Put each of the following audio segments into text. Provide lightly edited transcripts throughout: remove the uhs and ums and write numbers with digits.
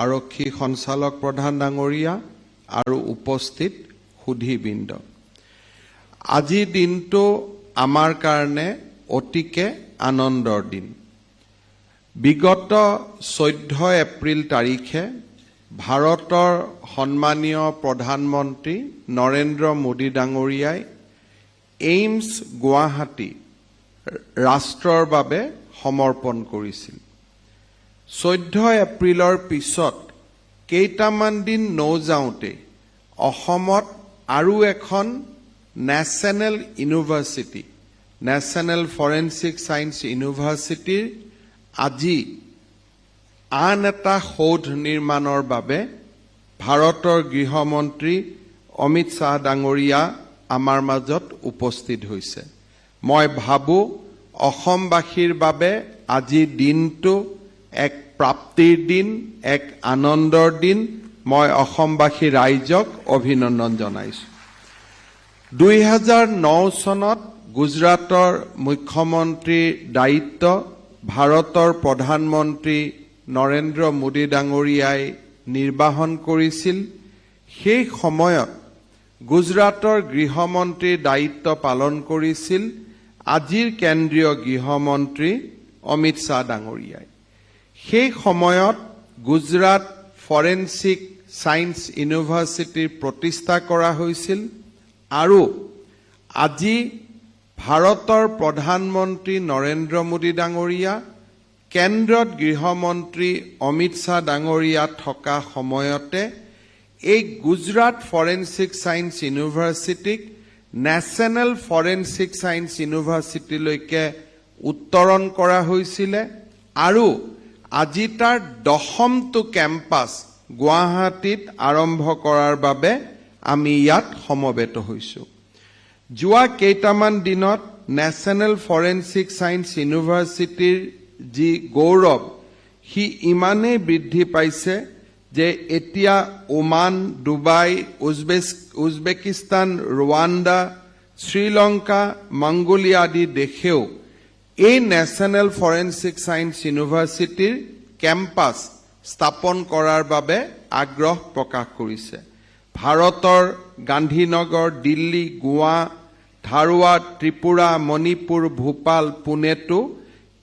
আৰক্ষী সঞ্চালক প্ৰধান ডাঙৰীয়া আৰু উপস্থিত সুধীবৃন্দ, আজিৰ দিনটো আমাৰ কাৰণে অতিকে আনন্দৰ দিন। বিগত 14 এপ্ৰিল তাৰিখে ভাৰতৰ সন্মানীয় প্ৰধানমন্ত্ৰী নৰেন্দ্ৰ মোদী ডাঙৰীয়াই এইমছ গুৱাহাটী ৰাষ্ট্ৰৰ বাবে সমৰ্পণ কৰিছিল। 14 এপ্ৰিলৰ পিছত কেইটামান দিন নৌযাওঁতে অসমত আৰু এখন national university, national forensic science ইউনিভাৰ্চিটিৰ আজি আন এটা সৌধ নিৰ্মাণৰ বাবে ভাৰতৰ গৃহমন্ত্ৰী অমিত শ্বাহ ডাঙৰীয়া আমাৰ মাজত উপস্থিত হৈছে। মই ভাবোঁ অসমবাসীৰ বাবে আজিৰ দিনটো এক প্ৰাপ্তিৰ দিন, এক আনন্দৰ দিন। মই অসমবাসী ৰাইজক অভিনন্দন জনাইছোঁ। 2009 চনত গুজৰাটৰ মুখ্যমন্ত্ৰীৰ দায়িত্ব ভাৰতৰ প্ৰধানমন্ত্ৰী নৰেন্দ্ৰ মোদী ডাঙৰীয়াই নিৰ্বাহন কৰিছিল। সেই সময়ত গুজৰাটৰ গৃহমন্ত্ৰীৰ দায়িত্ব পালন কৰিছিল আজিৰ কেন্দ্ৰীয় গৃহমন্ত্ৰী অমিত শ্বাহ ডাঙৰীয়াই। সেই সময়ত গুজৰাট ফৰেনচিক ছায়েন্স ইউনিভাৰ্চিটিৰ প্ৰতিষ্ঠা কৰা হৈছিল আৰু আজি ভাৰতৰ প্ৰধানমন্ত্ৰী নৰেন্দ্ৰ মোদী ডাঙৰীয়া, কেন্দ্ৰত গৃহমন্ত্ৰী অমিত শ্বাহ ডাঙৰীয়া থকা সময়তে এই গুজৰাট ফৰেনচিক ছায়েন্স ইউনিভাৰ্চিটিক নেশ্যনেল ফৰেনচিক ছায়েন্স ইউনিভাৰ্চিটিলৈকে উত্তৰণ কৰা হৈছিলে আৰু আজি তাৰ 10টো কেম্পাছ গুৱাহাটীত আৰম্ভ কৰাৰ বাবে আমি ইয়াত সমবেত হৈছোঁ। যোৱা কেইটামান দিনত নেশ্যনেল ফৰেনচিক ছায়েন্স ইউনিভাৰ্চিটিৰ যি গৌৰৱ সি ইমানেই বৃদ্ধি পাইছে যে এতিয়া ওমান, ডুবাই, উজবেকিস্তান, ৰুৱাণ্ডা, শ্ৰীলংকা, মংগোলিয়া আদি দেশেও এই নেশ্যনেল ফৰেনচিক ছায়েন্স ইউনিভাৰ্চিটিৰ কেম্পাছ স্থাপন কৰাৰ বাবে আগ্ৰহ প্ৰকাশ কৰিছে। ভাৰতৰ গান্ধীনগৰ, দিল্লী, গোৱা, ধাৰৱাড, ত্ৰিপুৰা, মণিপুৰ, ভূপাল, পুনেতো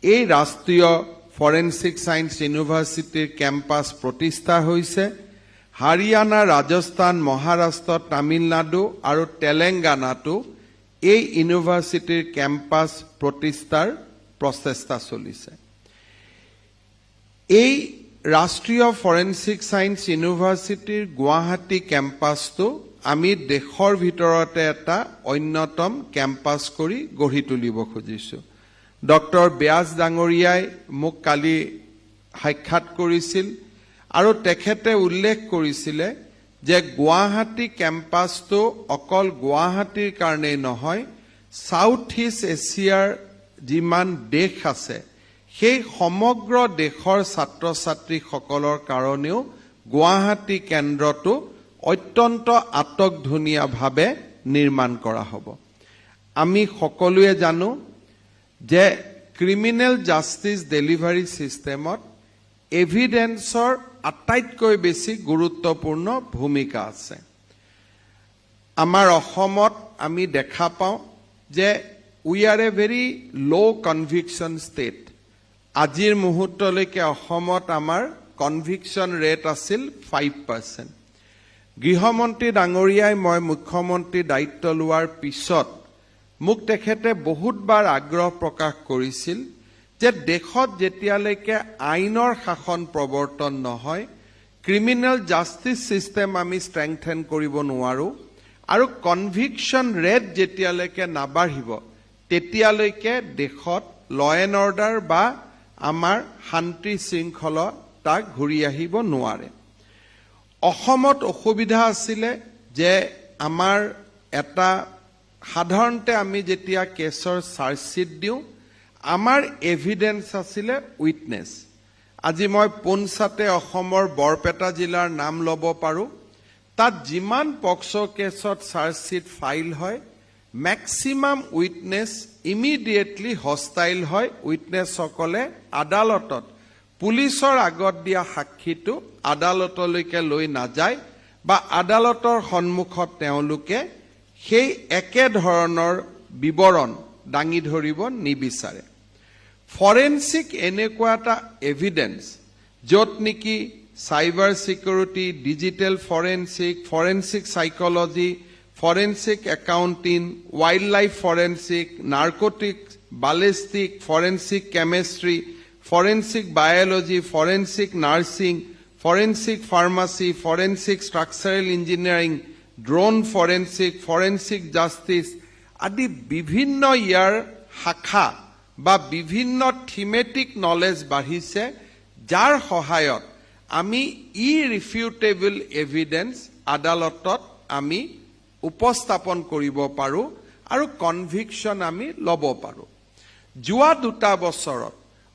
এই ৰাষ্ট্ৰীয় ফৰেনচিক ছায়েন্স ইউনিভাৰ্চিটিৰ কেম্পাছ প্ৰতিষ্ঠা হৈছে। হাৰিয়ানা, ৰাজস্থান, মহাৰাষ্ট্ৰ, তামিলনাডু আৰু তেলেংগানাতো এই ইউনিভাৰ্চিটিৰ কেম্পাছ প্ৰতিষ্ঠাৰ প্ৰচেষ্টা চলিছে। এই ৰাষ্ট্ৰীয় ফৰেনচিক ছায়েন্স ইউনিভাৰ্চিটিৰ গুৱাহাটী কেম্পাছটো আমি দেশৰ ভিতৰতে এটা অন্যতম কেম্পাছ কৰি গঢ়ি তুলিব খুজিছোঁ। ডক্টৰ ব্যাস ডাঙৰীয়াই মোক কালি সাক্ষাৎ কৰিছিল আৰু তেখেতে উল্লেখ কৰিছিলে যে গুৱাহাটী কেম্পাছটো অকল গুৱাহাটীৰ কাৰণেই নহয়, সাউথ ইষ্ট এছিয়াৰ যিমান দেশ আছে সেই সমগ্ৰ দেশৰ ছাত্ৰ ছাত্ৰীসকলৰ কাৰণেও গুৱাহাটী কেন্দ্ৰটো অত্যন্ত আটকধুনীয়াভাৱে নিৰ্মাণ কৰা হ'ব। আমি সকলোৱে জানো যে ক্ৰিমিনেল জাষ্টিচ ডেলিভাৰী ছিষ্টেমত এভিডেন্সৰ আটাইতকৈ বেছি গুৰুত্বপূৰ্ণ ভূমিকা আছে। আমাৰ অসমত আমি দেখা পাওঁ যে we are a very low' conviction state. আজিৰ মুহূৰ্তলৈকে অসমত আমাৰ কনভিকশ্যন ৰেট আছিল 5%। গৃহমন্ত্ৰী ডাঙৰীয়াই মই মুখ্যমন্ত্ৰী দায়িত্ব লোৱাৰ পিছত মোক তেখেতে বহুতবাৰ আগ্ৰহ প্ৰকাশ কৰিছিল যে দেশত যেতিয়ালৈকে আইনৰ শাসন প্ৰৱৰ্তন নহয়, ক্ৰিমিনেল জাষ্টিচ ছিষ্টেম আমি ষ্ট্ৰেংথেন কৰিব নোৱাৰোঁ আৰু কনভিকশ্যন ৰেট যেতিয়ালৈকে নাবাঢ়িব তেতিয়ালৈকে দেশত ল' এণ্ড অৰ্ডাৰ বা আমাৰ শান্তি শৃংখলতা ঘূৰি আহিব নোৱাৰে। অসমত অসুবিধা আছিলে যে আমাৰ এটা সাধাৰণতে আমি যেতিয়া কেছৰ চাৰ্জশ্বিট দিওঁ আমাৰ এভিডেন্স আছিলে উইটনেছ। আজি মই পোনছাতে অসমৰ বৰপেটা জিলাৰ নাম ল'ব পাৰোঁ। তাত যিমান পক্সো কেছত চাৰ্জশ্বিট ফাইল হয় মেক্সিমাম উইটনেছ ইমিডিয়েটলি হষ্টাইল হয়। উইটনেছসকলে আদালতত পুলিচৰ আগত দিয়া সাক্ষীটো আদালতলৈকে লৈ নাযায় বা আদালতৰ সন্মুখত তেওঁলোকে সেই একে ধৰণৰ বিৱৰণ দাঙি ধৰিব নিবিচাৰে ফৰেনসিক এনেকুৱা এটা এভিডেন্স য'ত নেকি cyber security digital forensic psychology forensic accounting wildlife forensic narcotics ballistic forensic chemistry forensic biology forensic nursing forensic pharmacy forensic structural engineering drone forensic justice আদি বিভিন্ন ইয়াৰ শাখা বা বিভিন্ন থিমেটিক নলেজ বাঢ়িছে যাৰ সহায়ত আমি ইৰিফিউটেবল এভিডেন্স আদালতত আমি উপস্থাপন কৰিব পাৰো আৰু কনভিকশন আমি ল'ব পাৰো যোৱা দুটা বছৰত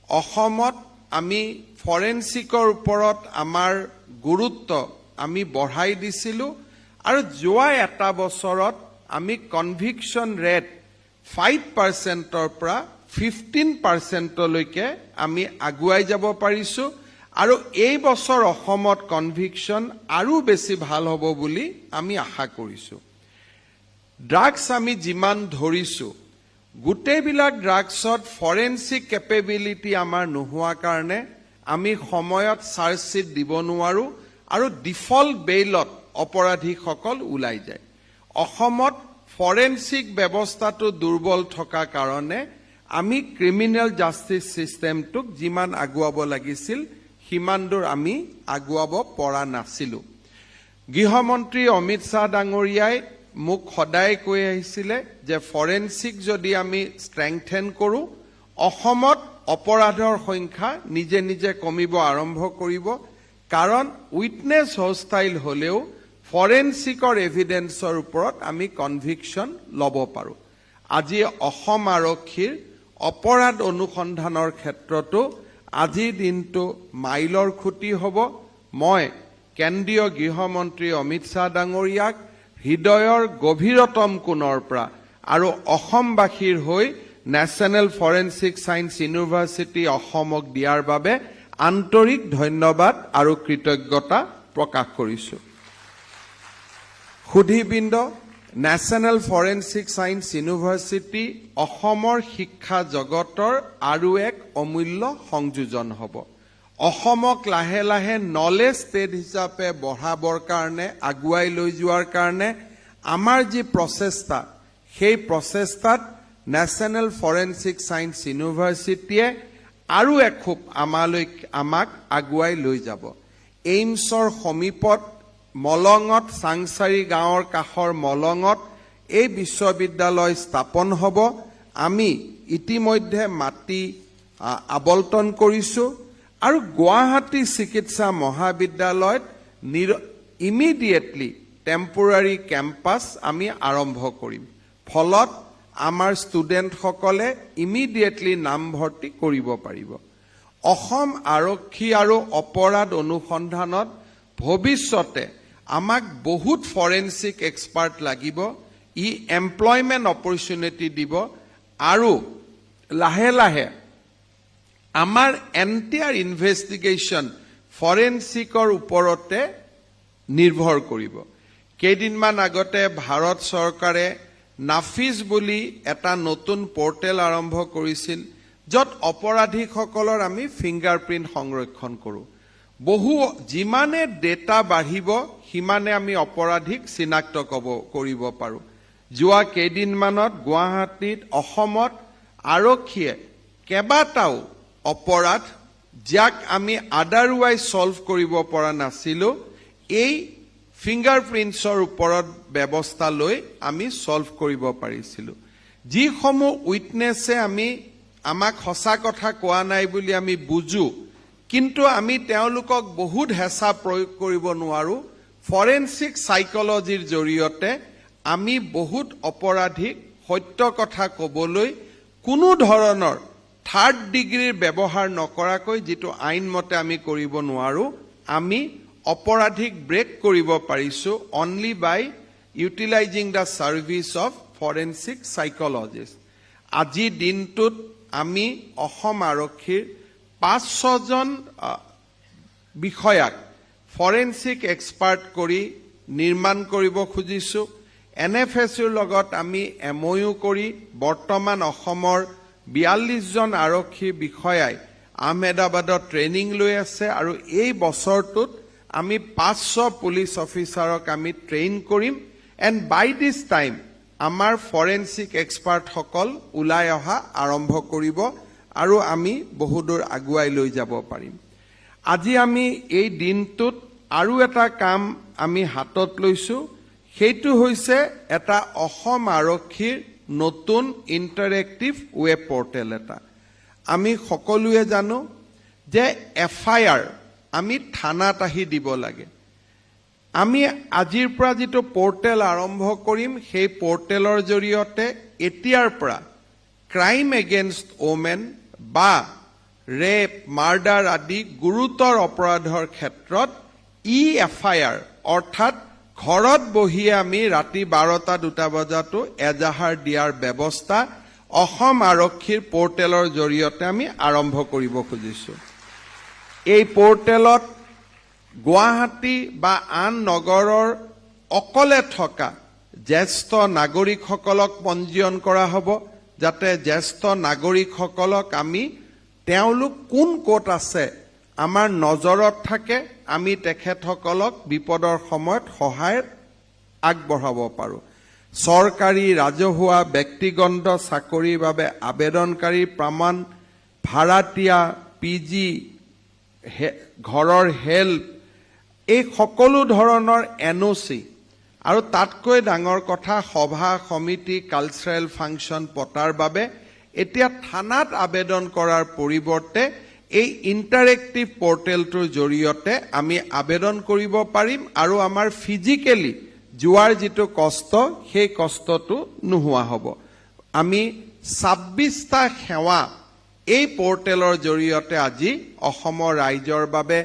অসমত আমি ফৰেনসিকৰ ওপৰত আমাৰ গুৰুত্ব আমি বঢ়াই দিছিলো আৰু যোৱা এটা বছৰত আমি কনভিকশন ৰেট 5% ৰ পৰা 15% লৈকে আমি আগুৱাই যাব পাৰিছো আৰু এই বছৰ অসমত কনভিকশন আৰু বেছি ভাল হ'ব বুলি আমি আশা কৰিছো ড্ৰাগছ আমি যিমান ধৰিছো গোটেইবিলাক ড্ৰাগছত ফৰেনসিক কেপেবিলিটি আমাৰ নোহোৱা কাৰণে আমি সময়ত চাৰ্জ শিট দিব নোৱাৰো আৰু ডিফল্ট বেইলত অপৰাধীসকল ওলাই যায় অসমত ফৰেনসিক ব্যৱস্থাটো দুৰ্বল থকা কাৰণে আমি ক্ৰিমিনেল জাস্টিস সিস্টেমটোক যিমান আগুৱাব লাগিছিল সিমান দূৰ আমি আগুৱাব পৰা নাছিলো গৃহমন্ত্ৰী অমিত শাহ ডাঙৰীয়াই মোক সদায় কৈ আহিছিলে যে ফৰেনসিক যদি আমি স্ট্ৰেংথেন কৰো অসমত অপৰাধৰ সংখ্যা নিজে নিজে কমিব আৰম্ভ কৰিব কাৰণ উইটনেছ হোষ্টাইল হলেও ফৰেনসিকৰ এভিডেন্সৰ ওপৰত আমি কনভিকশন ল'ব পাৰো আজি অসম আৰক্ষীৰ অপৰাধ অনুসন্ধানৰ ক্ষেত্ৰতো আজিৰ দিনটো মাইলৰ খুঁটি হ'ব মই কেন্দ্ৰীয় গৃহমন্ত্ৰী অমিত শাহ ডাঙৰীয়াক হৃদয়ৰ গভীৰতম কোণৰ পৰা আৰু অসমবাসীৰ হৈ নেশ্যনেল ফৰেনসিক সায়েন্স ইউনিভাৰ্চিটি অসমক দিয়াৰ বাবে আন্তৰিক ধন্যবাদ আৰু কৃতজ্ঞতা প্ৰকাশ কৰিছো সুধীবৃন্দ নেশ্যনেল ফৰেনসিক সায়েন্স ইউনিভাৰ্চিটি অসমৰ শিক্ষা জগতৰ আৰু এক অমূল্য সংযোজন হ'ব অসমক লাহে লাহে নলেজ ষ্টেট হিচাপে বঢ়াবৰ কাৰণে আগুৱাই লৈ যোৱাৰ কাৰণে আমাৰ যি প্ৰচেষ্টা সেই প্ৰচেষ্টাত নেশ্যনেল ফৰেনসিক সায়েন্স ইউনিভাৰ্চিটিয়ে আৰু এখোপ আমাক আগুৱাই লৈ যাব এইমছৰ সমীপত মলঙত চাংচাৰী গাঁৱৰ কাষৰ মলঙত এই বিশ্ববিদ্যালয় স্থাপন হ'ব আমি ইতিমধ্যে মাটি আবলটন কৰিছো আৰু গুৱাহাটী চিকিৎসা মহাবিদ্যালয়ত ইমিডিয়েটলি টেম্পোৰাৰী কেম্পাছ আমি আৰম্ভ কৰিম ফলত আমাৰ ষ্টুডেণ্টসকলে ইমিডিয়েটলি নামভৰ্তি কৰিব পাৰিব অসম আৰক্ষী আৰু অপৰাধ অনুসন্ধানত ভৱিষ্যতে আমাক বহুত ফৰেনসিক এক্সপাৰ্ট লাগিব ই এমপ্লয়মেণ্ট অপৰচুনিটি দিব আৰু লাহে লাহে আমাৰ এন্টায়াৰ ইনভেষ্টিগেশ্যন ফৰেনসিকৰ ওপৰতে নিৰ্ভৰ কৰিব কেইদিনমান আগতে ভাৰত চৰকাৰে নাফিজ বুলি এটা নতুন পৰ্টেল আৰম্ভ কৰিছিল য'ত অপৰাধীসকলৰ আমি ফিংগাৰপ্ৰিন্ট সংৰক্ষণ কৰোঁ যিমানে ডেটা বাঢ়িব সিমানে আমি অপৰাধীক চিনাক্ত কৰিব পাৰোঁ যোৱা কেইদিনমানত গুৱাহাটীত অসমত আৰক্ষীয়ে কেইবাটাও অপৰাধ যাক আমি আদাৰৱাইজ সলভ কৰিব পৰা নাছিলো এই ফিংগাৰপ্ৰিন্টছৰ ওপৰত ব্যৱস্থা লৈ আমি সলভ কৰিব পাৰিছিলো যিসমূহ উইটনেছে আমাক সঁচা কথা কোৱা নাই বুলি আমি বুজো কিন্তু আমি তেওঁলোকক বহুত হেঁচা প্ৰয়োগ কৰিব নোৱাৰো ফৰেনসিক সাইকোলজিৰ জৰিয়তে আমি বহুত অপৰাধীক সত্য কথা ক'বলৈ কোনো ধৰণৰ থাৰ্ড ডিগ্ৰীৰ ব্যৱহাৰ নকৰাকৈ যেটো আইন মতে আমি কৰিব নোৱাৰো আমি অপৰাধীক ব্ৰেক কৰিব পাৰিছো only by utilising the service of forensic psychologist আজি দিনটোত আমি অসম আৰক্ষীৰ 5-6জন বিষয়াক ফৰেনচিক এক্সপাৰ্ট কৰি নিৰ্মাণ কৰিব খুজিছো। NFSUৰ লগত আমি MOU কৰি বৰ্তমান অসমৰ 42জন আৰক্ষী বিষয়াই আহমেদাবাদত ট্ৰেইনিং লৈ আছে আৰু এই বছৰটোত আমি 500 পুলিচ অফিচাৰক আমি ট্ৰেইন কৰিম। এণ্ড বাই দিছ টাইম আমাৰ ফৰেনচিক এক্সপাৰ্ট সকল ওলাই অহা আৰম্ভ কৰিব আৰু আমি বহুদূৰ আগুৱাই লৈ যাব পাৰিম। আজি আমি এই দিনটোত আৰু এটা কাম আমি হাতত লৈছো, সেইটো হৈছে এটা অসম আৰক্ষীৰ নতুন ইণ্টাৰেক্টিভ ৱেব পৰ্টেল এটা। আমি সকলোৱে জানো যে FIR আমি থানাত আহি দিব লাগে। আমি আজিৰ পৰা যিটো পৰ্টেল আৰম্ভ কৰিম, সেই পৰ্টেলৰ জৰিয়তে এতিয়াৰ পৰা ক্ৰাইম এগেইনষ্ট ওমেন বা ৰেপ, মাৰ্ডাৰ আদি গুৰুতৰ অপৰাধৰ ক্ষেত্ৰত FIR অৰ্থাৎ ঘৰত বহিয়ে আমি ৰাতি 12টা-2টা বজাতো এজাহাৰ দিয়াৰ ব্যৱস্থা অসম আৰক্ষীৰ পৰ্টেলৰ জৰিয়তে আমি আৰম্ভ কৰিব খুজিছো। এই পৰ্টেলত গুৱাহাটী বা আন নগৰৰ অকলে থকা জ্যেষ্ঠ নাগৰিকসকলক পঞ্জীয়ন কৰা হ'ব, যাতে জ্যেষ্ঠ নাগৰিকসকলক আমি তেওঁলোক কোন ক'ত আছে আমাৰ নজৰত থাকে, আমি তেখেতসকলক বিপদৰ সময়ত সহায় আগবঢ়াব পাৰোঁ। চৰকাৰী, ৰাজহুৱা, ব্যক্তিগত চাকৰিৰ বাবে আবেদনকাৰীৰ প্ৰমাণ, ভাড়াতীয়া, PG, ঘৰৰ হেল্প, এই সকলো ধৰণৰ NOC আৰু তাতকৈ ডাঙৰ কথা সভা, সমিতি, কালচাৰেল ফাংচন পতাৰ বাবে এতিয়া থানাত আবেদন কৰাৰ পৰিৱৰ্তে এই ইণ্টাৰেক্টিভ পৰ্টেলটোৰ জৰিয়তে আমি আবেদন কৰিব পাৰিম আৰু আমাৰ ফিজিকেলি যোৱাৰ যিটো কষ্ট, সেই কষ্টটো নোহোৱা হ'ব। আমি 26টা সেৱা এই পৰ্টেলৰ জৰিয়তে আজি অসমৰ ৰাইজৰ বাবে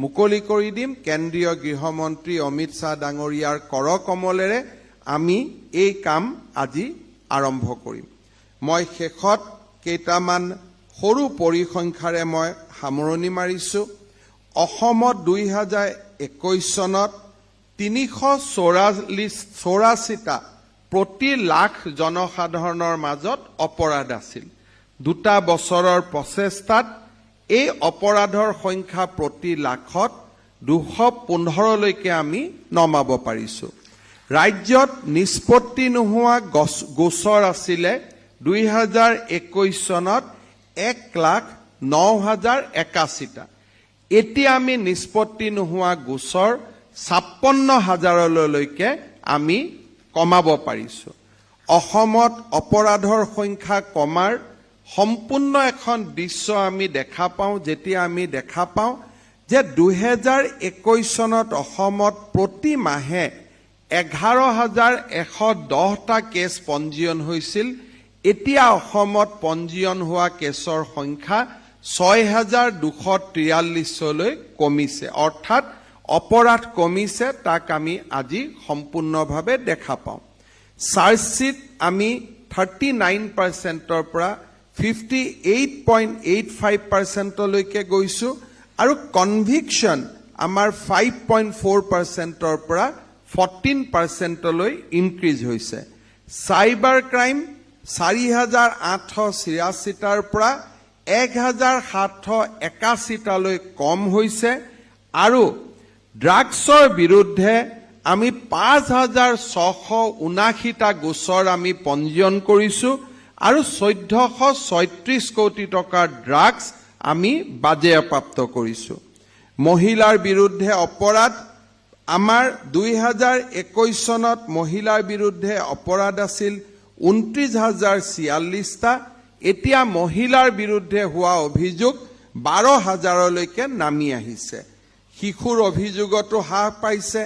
মুকলি কৰি দিম। কেন্দ্ৰীয় গৃহমন্ত্ৰী অমিত শ্বাহ ডাঙৰীয়াৰ কৰকমলেৰে আমি এই কাম আজি আৰম্ভ কৰিম। মই শেষত কেইটামান সৰু পৰিসংখ্যাৰে মই সামৰণি মাৰিছো। অসমত 2021 চনত 384টা প্ৰতি লাখ জনসাধাৰণৰ মাজত অপৰাধ আছিল। 2টা বছৰৰ প্ৰচেষ্টাত এই অপৰাধৰ সংখ্যা প্ৰতি লাখত 215লৈকে আমি নমাব পাৰিছো। ৰাজ্যত নিষ্পত্তি নোহোৱা গোচৰ আছিলে 2021 চনত 1,09,081টা। এতিয়া আমি নিষ্পত্তি নোহোৱা গোচৰ 56,000লৈকে আমি কমাব পাৰিছো। অসমত অপৰাধৰ সংখ্যা কমাৰ সম্পূৰ্ণ এখন দৃশ্য আমি দেখা পাওঁ, যেতিয়া আমি দেখা পাওঁ যে 2021 চনত অসমত প্ৰতি মাহে 11,110টা কেছ পঞ্জীয়ন হৈছিল। এতিয়া অসমত পঞ্জীয়ন হোৱা কেছৰ সংখ্যা 6,243লৈ কমিছে, অৰ্থাৎ অপৰাধ কমিছে, তাক আমি আজি সম্পূৰ্ণভাৱে দেখা পাওঁ। চাৰ্জশ্বিট আমি 39%ৰ পৰা 58.85%লৈকে গৈছো আৰু কনভিকশ্যন আমাৰ 5.4%ৰ পৰা 14%লৈ ইনক্ৰিজ হৈছে। চাইবাৰ ক্ৰাইম 4,886টাৰ পৰা 1,781টালৈ কম হৈছে আৰু ড্ৰাগছৰ বিৰুদ্ধে আমি 5,679টা গোচৰ আমি পঞ্জীয়ন কৰিছো আৰু 1436 কোটি টকাৰ ড্ৰাগছ আমি বাজেয়াপ্ত কৰিছো। মহিলাৰ বিৰুদ্ধে অপৰাধ আমাৰ 2021 চনত মহিলাৰ বিৰুদ্ধে অপৰাধ আছিল 29,046টা। এতিয়া মহিলাৰ বিৰুদ্ধে হোৱা অভিযোগ 12,000লৈকে নামি আহিছে। শিশুৰ অভিযোগতো হ্ৰাস পাইছে।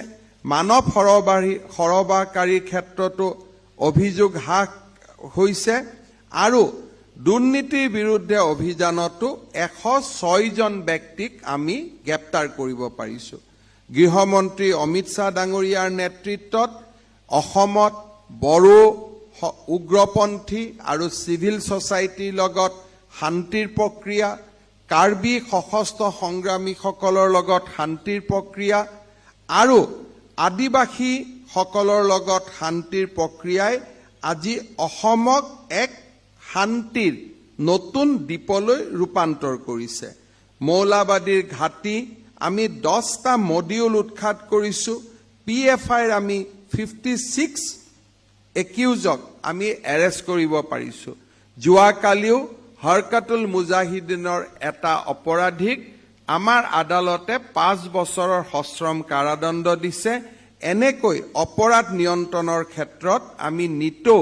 মানৱ সৰবৰাহকাৰীৰ ক্ষেত্ৰতো অভিযোগ হ্ৰাস হৈছে আৰু দুৰ্নীতিৰ বিৰুদ্ধে অভিযানতো 106জন ব্যক্তিক আমি গ্ৰেপ্তাৰ কৰিব পাৰিছো। গৃহমন্ত্ৰী অমিত শ্বাহ ডাঙৰীয়াৰ নেতৃত্বত অসমত বড়ো, উগ্ৰপন্থী আৰু চিভিল ছচাইটিৰ লগত শান্তিৰ প্ৰক্ৰিয়া, কাৰ্বি সশস্ত্ৰ সংগ্ৰামীসকলৰ লগত শান্তিৰ প্ৰক্ৰিয়া আৰু আদিবাসীসকলৰ লগত শান্তিৰ প্ৰক্ৰিয়াই আজি অসমক এক শান্তিৰ নতুন দ্বীপলৈ ৰূপান্তৰ কৰিছে। মৌলাবাদীৰ ঘাটি আমি 10টা মডিউল উৎখাত কৰিছো। PFIৰ আমি 56 একিউজক আমি এৰেষ্ট কৰিব পাৰিছো। যোৱাকালিও হৰকাতুল মুজাহিদিনৰ এটা অপৰাধীক আমাৰ আদালতে 5 বছৰৰ সশ্ৰম কাৰাদণ্ড দিছে। এনেকৈ অপৰাধ নিয়ন্ত্ৰণৰ ক্ষেত্ৰত আমি নিতৌ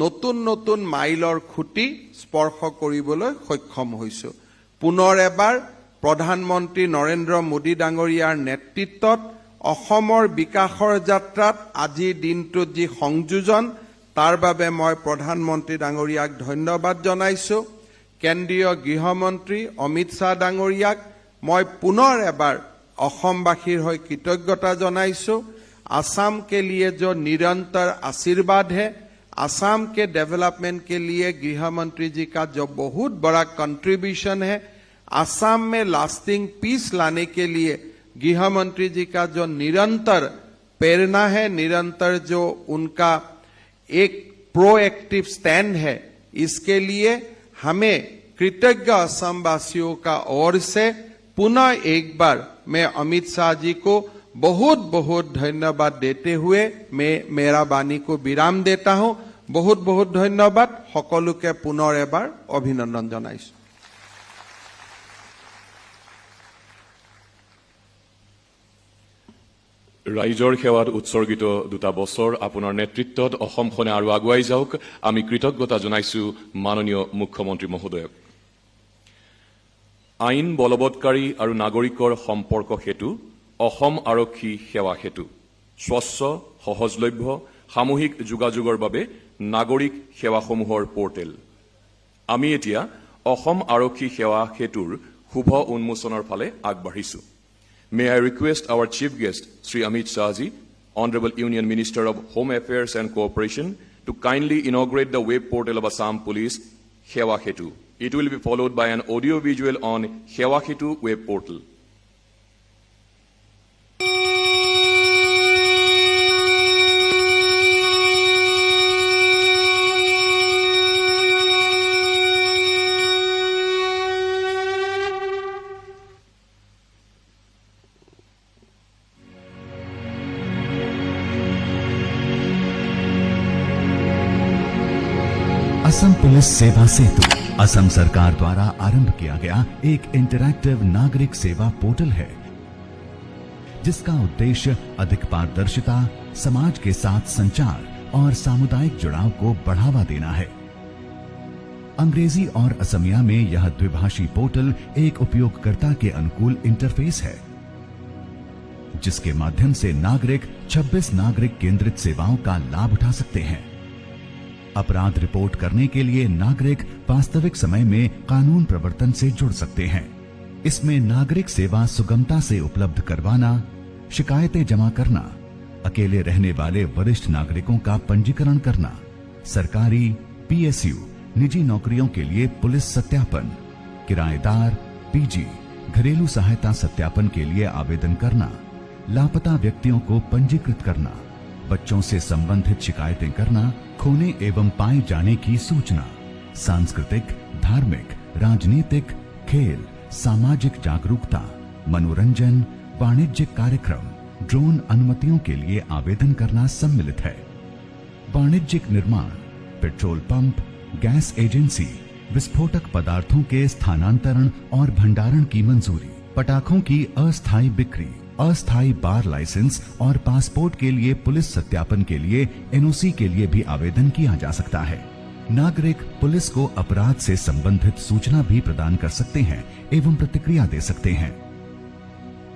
নতুন নতুন মাইলৰ খুঁটি স্পৰ্শ কৰিবলৈ সক্ষম হৈছো। পুনৰ এবাৰ প্ৰধানমন্ত্ৰী নৰেন্দ্ৰ মোদী ডাঙৰীয়াৰ নেতৃত্বত অসমৰ বিকাশৰ যাত্ৰাত আজিৰ দিনটোত যি সংযোজন তাৰ বাবে মই প্ৰধানমন্ত্ৰী ডাঙৰীয়াক ধন্যবাদ জনাইছো। কেন্দ্ৰীয় গৃহমন্ত্ৰী অমিত শ্বাহ ডাঙৰীয়াক মই পুনৰ এবাৰ অসমবাসীৰ হৈ কৃতজ্ঞতা জনাইছো। आसाम के लिए जो निरंतर आशीर्वाद है, आसाम के डेवलपमेंट के लिए गृह मंत्री जी का जो बहुत बड़ा कंट्रीब्यूशन है, आसाम में लास्टिंग पीस लाने के लिए गृह मंत्री जी का जो निरंतर प्रेरणा है, निरंतर जो उनका एक प्रोएक्टिव स्टैंड है, इसके लिए हमें कृतज्ञ असमवासियों का ओर से पुनः एक बार मैं अमित शाह जी को बहुत बहुत धन्यवाद देते हुए मैं मेरा वाणी को विराम देता हूं। बहुत बहुत धन्यवाद। সকলোকে পুনৰ এবাৰ অভিনন্দন জনাইছো। ৰাইজৰ সেৱাত উৎসৰ্গিত 2টা বছৰ আপোনাৰ নেতৃত্বত অসমখনে আৰু আগুৱাই যাওক, আমি কৃতজ্ঞতা জনাইছো মাননীয় মুখ্যমন্ত্ৰী মহোদয়ক। আইন বলবৎকাৰী আৰু নাগৰিকৰ সম্পৰ্ক সেতু অসম আৰক্ষী সেৱা সেতু স্বচ্ছ, সহজলভ্য, সামূহিক যোগাযোগৰ বাবে নাগৰিক সেৱাসমূহৰ পোৰ্টেল। আমি এতিয়া অসম আৰক্ষী সেৱা সেতুৰ শুভ উন্মোচনৰ ফালে আগবাঢ়িছো। May I request our Chief Guest, Sri Amit Shahji, Honorable Union Minister of Home Affairs and Cooperation, to kindly inaugurate the web portal of Assam Police, Sewa Setu. It will be followed by an audio visual on Sewa Setu web portal. Assam police सेवा सेतु असम सरकार द्वारा आरंभ किया गया एक interactive नागरिक सेवा portal है, जिसका उद्देश्य अधिक पारदर्शिता, समाज के साथ संचार और सामुदायिक जुड़ाव को बढ़ावा देना है। अंग्रेजी और असमिया में यह द्विभाषी पोर्टल एक उपयोगकर्ता के अनुकूल इंटरफेस है, जिसके माध्यम से नागरिक 26 नागरिक केंद्रित सेवाओं का लाभ उठा सकते हैं। अपराध रिपोर्ट करने के लिए नागरिक वास्तविक समय में कानून प्रवर्तन से जुड़ सकते हैं। इसमें नागरिक सेवा सुगमता से उपलब्ध करवाना, शिकायतें जमा करना, अकेले रहने वाले वरिष्ठ नागरिकों का पंजीकरण करना, सरकारी, PSU, निजी नौकरियों के लिए पुलिस सत्यापन, किराएदार, PG, घरेलू सहायता सत्यापन के लिए आवेदन करना, लापता व्यक्तियों को पंजीकृत करना, बच्चों से संबंधित शिकायतें करना, खोने एवं पाए जाने की सूचना, सांस्कृतिक, धार्मिक, राजनीतिक, खेल, सामाजिक जागरूकता, मनोरंजन, वाणिज्यिक कार्यक्रम, ड्रोन अनुमतियों के लिए आवेदन करना सम्मिलित है। वाणिज्यिक निर्माण, पेट्रोल पंप, गैस एजेंसी, विस्फोटक पदार्थों के स्थानांतरण और भंडारण की मंजूरी, पटाखों की अस्थायी बिक्री, अस्थायी बार लाइसेंस और पासपोर्ट के लिए पुलिस सत्यापन के लिए NOC के लिए भी आवेदन किया जा सकता है। नागरिक पुलिस को अपराध से संबंधित सूचना भी प्रदान कर सकते हैं एवं प्रतिक्रिया दे सकते हैं।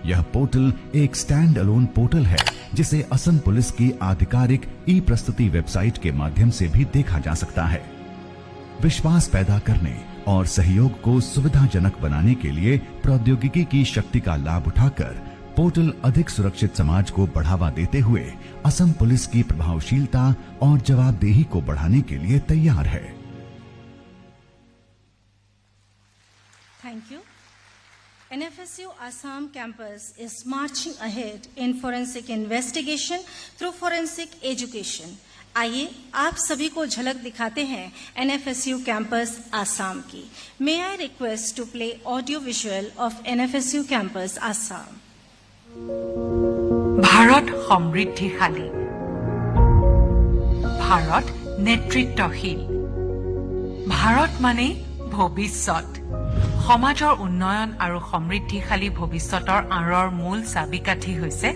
यह पोर्टल एक स्टैंड अलोन पोर्टल है, जिसे असम पुलिस की आधिकारिक ई-प्रस्तुति वेबसाइट के माध्यम से भी देखा जा सकता है। विश्वास पैदा करने और सहयोग को सुविधाजनक बनाने के लिए प्रौद्योगिकी की शक्ति का लाभ उठाकर पोर्टल अधिक सुरक्षित समाज को बढ़ावा देते हुए असम पुलिस की प्रभावशीलता और जवाबदेही को बढ़ाने के लिए तैयार है। Thank you. NFSU Assam campus is marching ahead in forensic investigation through forensic education. आइए आप सभी को झलक दिखाते हैं NFSU campus Assam की. May I request to play audio visual of NFSU campus Assam. Bharat সমৃদ্ধিশালী, ভাৰত নেতৃত্বশীল, ভাৰত মানে ভৱিষ্যত। সমাজৰ উন্নয়ন আৰু সমৃদ্ধিশালী ভৱিষ্যতৰ আঁৰৰ মূল চাবিকাঠি হৈছে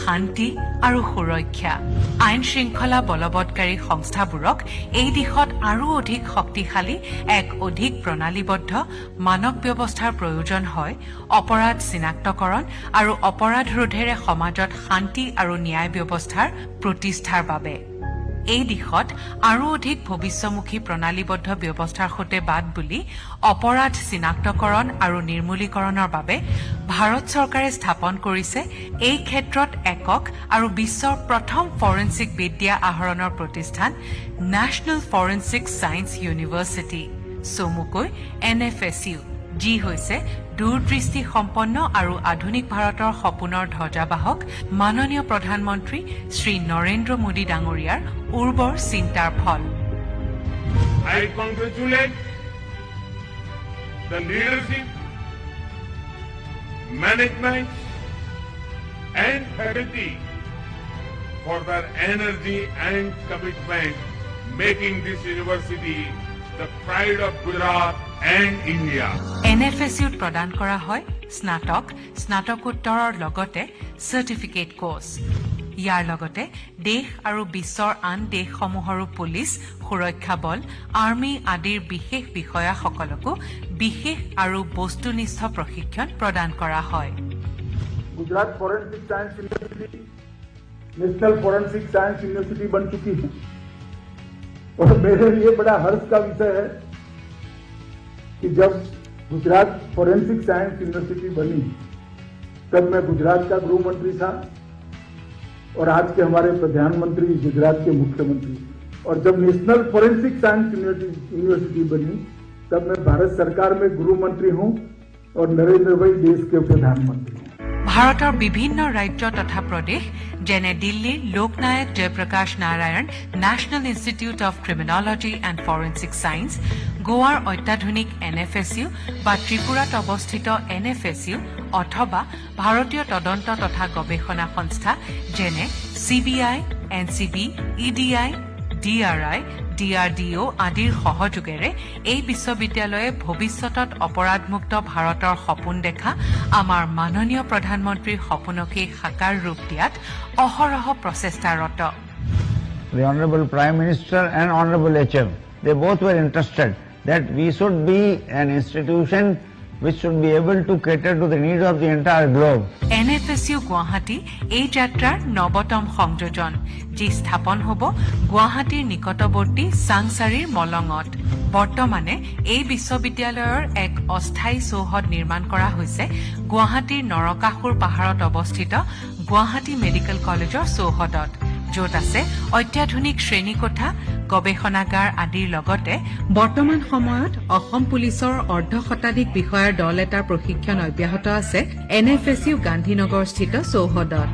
শান্তি আৰু সুৰক্ষা। আইন শৃংখলা বলবৎকাৰী সংস্থাবোৰক এই দিশত আৰু অধিক শক্তিশালী এক অধিক প্ৰণালীবদ্ধ মানক ব্যৱস্থাৰ প্ৰয়োজন হয় অপৰাধ চিনাক্তকৰণ আৰু অপৰাধ ৰোধেৰে সমাজত শান্তি আৰু ন্যায় ব্যৱস্থাৰ প্ৰতিষ্ঠাৰ বাবে। এই দিশত আৰু অধিক ভৱিষ্যমুখী প্ৰণালীবদ্ধ ব্যৱস্থাৰ সৈতে বাদ বুলি অপৰাধ চিনাক্তকৰণ আৰু নিৰ্মূলীকৰণৰ বাবে ভাৰত চৰকাৰে স্থাপন কৰিছে এই ক্ষেত্ৰত একক আৰু বিশ্বৰ প্ৰথম ফৰেনচিক বিদ্যা আহৰণৰ প্ৰতিষ্ঠান নেশ্যনেল ফৰেনচিক ছায়েন্স ইউনিভাৰ্চিটি, চমুকৈ NFSU, যি হৈছে দূৰদৃষ্টি সম্পন্ন আৰু আধুনিক ভাৰতৰ সপোনৰ ধ্বজাবাহক মাননীয় প্ৰধানমন্ত্ৰী শ্ৰী নৰেন্দ্ৰ মোদী ডাঙৰীয়াৰ উৰ্বৰ চিন্তাৰ ফল। I congratulate the leadership, management and faculty for their energy and commitment, making this university the pride of Gujarat and India. NFSUত প্ৰদান কৰা হয় স্নাতক, স্নাতকোত্তৰৰ লগতে চাৰ্টিফিকেট কোৰ্চ। ইয়াৰ লগতে দেশ আৰু বিশ্বৰ আন দেশসমূহৰো পুলিচ, সুৰক্ষা বল, আৰ্মি আদিৰ বিশেষ বিষয়াসকলকো বিশেষ আৰু বস্তুনিষ্ঠ প্ৰশিক্ষণ প্ৰদান কৰা হয়। Gujarat forensic science university national forensic science university बन चुकी है और मेरे लिए बड़ा हर्ष का विषय है कि जब गुजरात फॉरेंसिक साइंस यूनिवर्सिटी बनी तब मैं गुजरात का गृह मंत्री था और आज के हमारे प्रधानमंत्री गुजरात के मुख्यमंत्री, और जब नेशनल फॉरेंसिक साइंस यूनिवर्सिटी बनी तब मैं भारत सरकार में गृह मंत्री हूं और नरेंद्र भाई देश के प्रधानमंत्री। ভাৰতৰ বিভিন্ন ৰাজ্য তথা প্ৰদেশ যেনে দিল্লীৰ Loknayak Jayaprakash Narayan national institute of criminology and forensic science, গোৱাৰ অত্যাধুনিক NFSU বা ত্ৰিপুৰাত অৱস্থিত NFSU অথবা ভাৰতীয় তদন্ত তথা গৱেষণা সংস্থা যেনে CBI, NCB, EDI, DRI, DRDO আদিৰ সহযোগেৰে এই বিশ্ববিদ্যালয়ে ভৱিষ্যতত অপৰাধমুক্ত ভাৰতৰ সপোন দেখা আমাৰ মাননীয় প্ৰধানমন্ত্ৰীৰ সপোনকেই সাকাৰ ৰূপ দিয়াত অহৰহ প্ৰচেষ্টাৰত। The Honorable Prime Minister and Honorable HM, they both were interested that we should be an institution which should be able to cater to the needs of the entire globe. NFSU Guwahati এই যাত্ৰাৰ নৱতম সংযোজন, যি স্থাপন হ'ব গুৱাহাটীৰ নিকটৱৰ্তী চাংচাৰীৰ মলঙত। বৰ্তমানে এই বিশ্ববিদ্যালয়ৰ এক অস্থায়ী চৌহদ নিৰ্মাণ কৰা হৈছে গুৱাহাটীৰ নৰকাসুৰ পাহাৰত অৱস্থিত গুৱাহাটী মেডিকেল কলেজৰ চৌহদত, য'ত আছে অত্যাধুনিক শ্ৰেণীকোঠা, গৱেষণাগাৰ আদিৰ লগতে বৰ্তমান সময়ত অসম পুলিচৰ অৰ্ধশতাধিক বিষয়াৰ দল এটাৰ প্ৰশিক্ষণ অব্যাহত আছে NFSU গান্ধীনগৰস্থিত চৌহদত।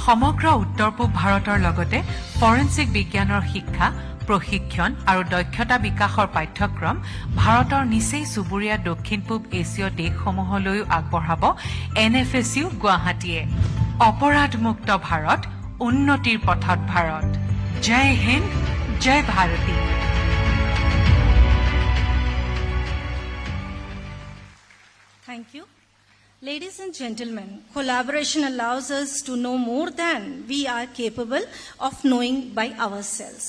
সমগ্ৰ উত্তৰ পূব ভাৰতৰ লগতে ফৰেনচিক বিজ্ঞানৰ শিক্ষা, প্ৰশিক্ষণ আৰু দক্ষতা বিকাশৰ পাঠ্যক্ৰম ভাৰতৰ নিচেই চুবুৰীয়া দক্ষিণ পূব এছীয় দেশসমূহলৈও আগবঢ়াব NFSU গুৱাহাটীয়ে। অপৰাধমুক্ত ভাৰত, উন্নতিৰ পথত ভাৰত। জয় হিন্দ, জয় Bharati. Thank you. Ladies and gentlemen, collaboration allows us to know more than we are capable of knowing by ourselves.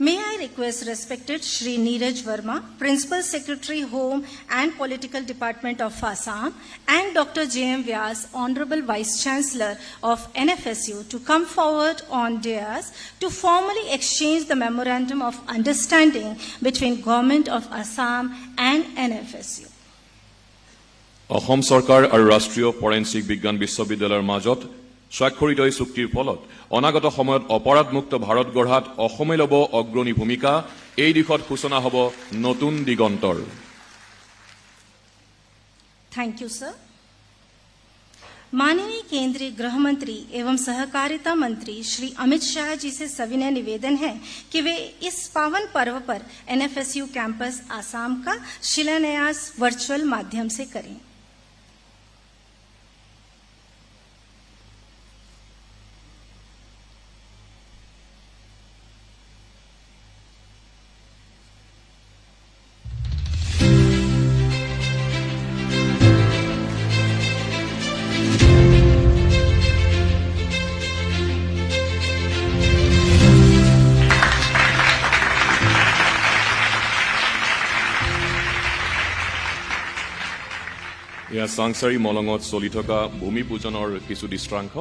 May I request respected Shri Neeraj Verma, Principal Secretary, Home and Political Department of Assam, and Dr. J.M. Vyas, Honorable Vice Chancellor of NFSU, to come forward on dais to formally exchange the Memorandum of Understanding between Government of Assam and NFSU. অসম চৰকাৰ আৰু ৰাষ্ট্ৰীয় forensic বিজ্ঞান বিশ্ববিদ্যালয়ৰ মাজত স্বাক্ষৰিত এই চুক্তিৰ ফলত অনাগত সময়ত অপৰাধমুক্ত ভাৰত গঢ়াত অসমে ল'ব অগ্ৰণী ভূমিকা। এই দিশত সূচনা হ'ব নতুন দিগন্তৰ। Thank you sir. माननीय केंद्रीय गृह मंत्री एवं सहकारिता मंत्री श्री अमित शाह जी से सविनय निवेदन है कि वे इस पावन पर्व पर एनएफएसयू कैंपस आसाम का शिलान्यास वर्चुअल माध्यम से करें। এয়া চাংচাৰী মলঙত চলি থকা ভূমি পূজনৰ কিছু দৃশ্যাংশ।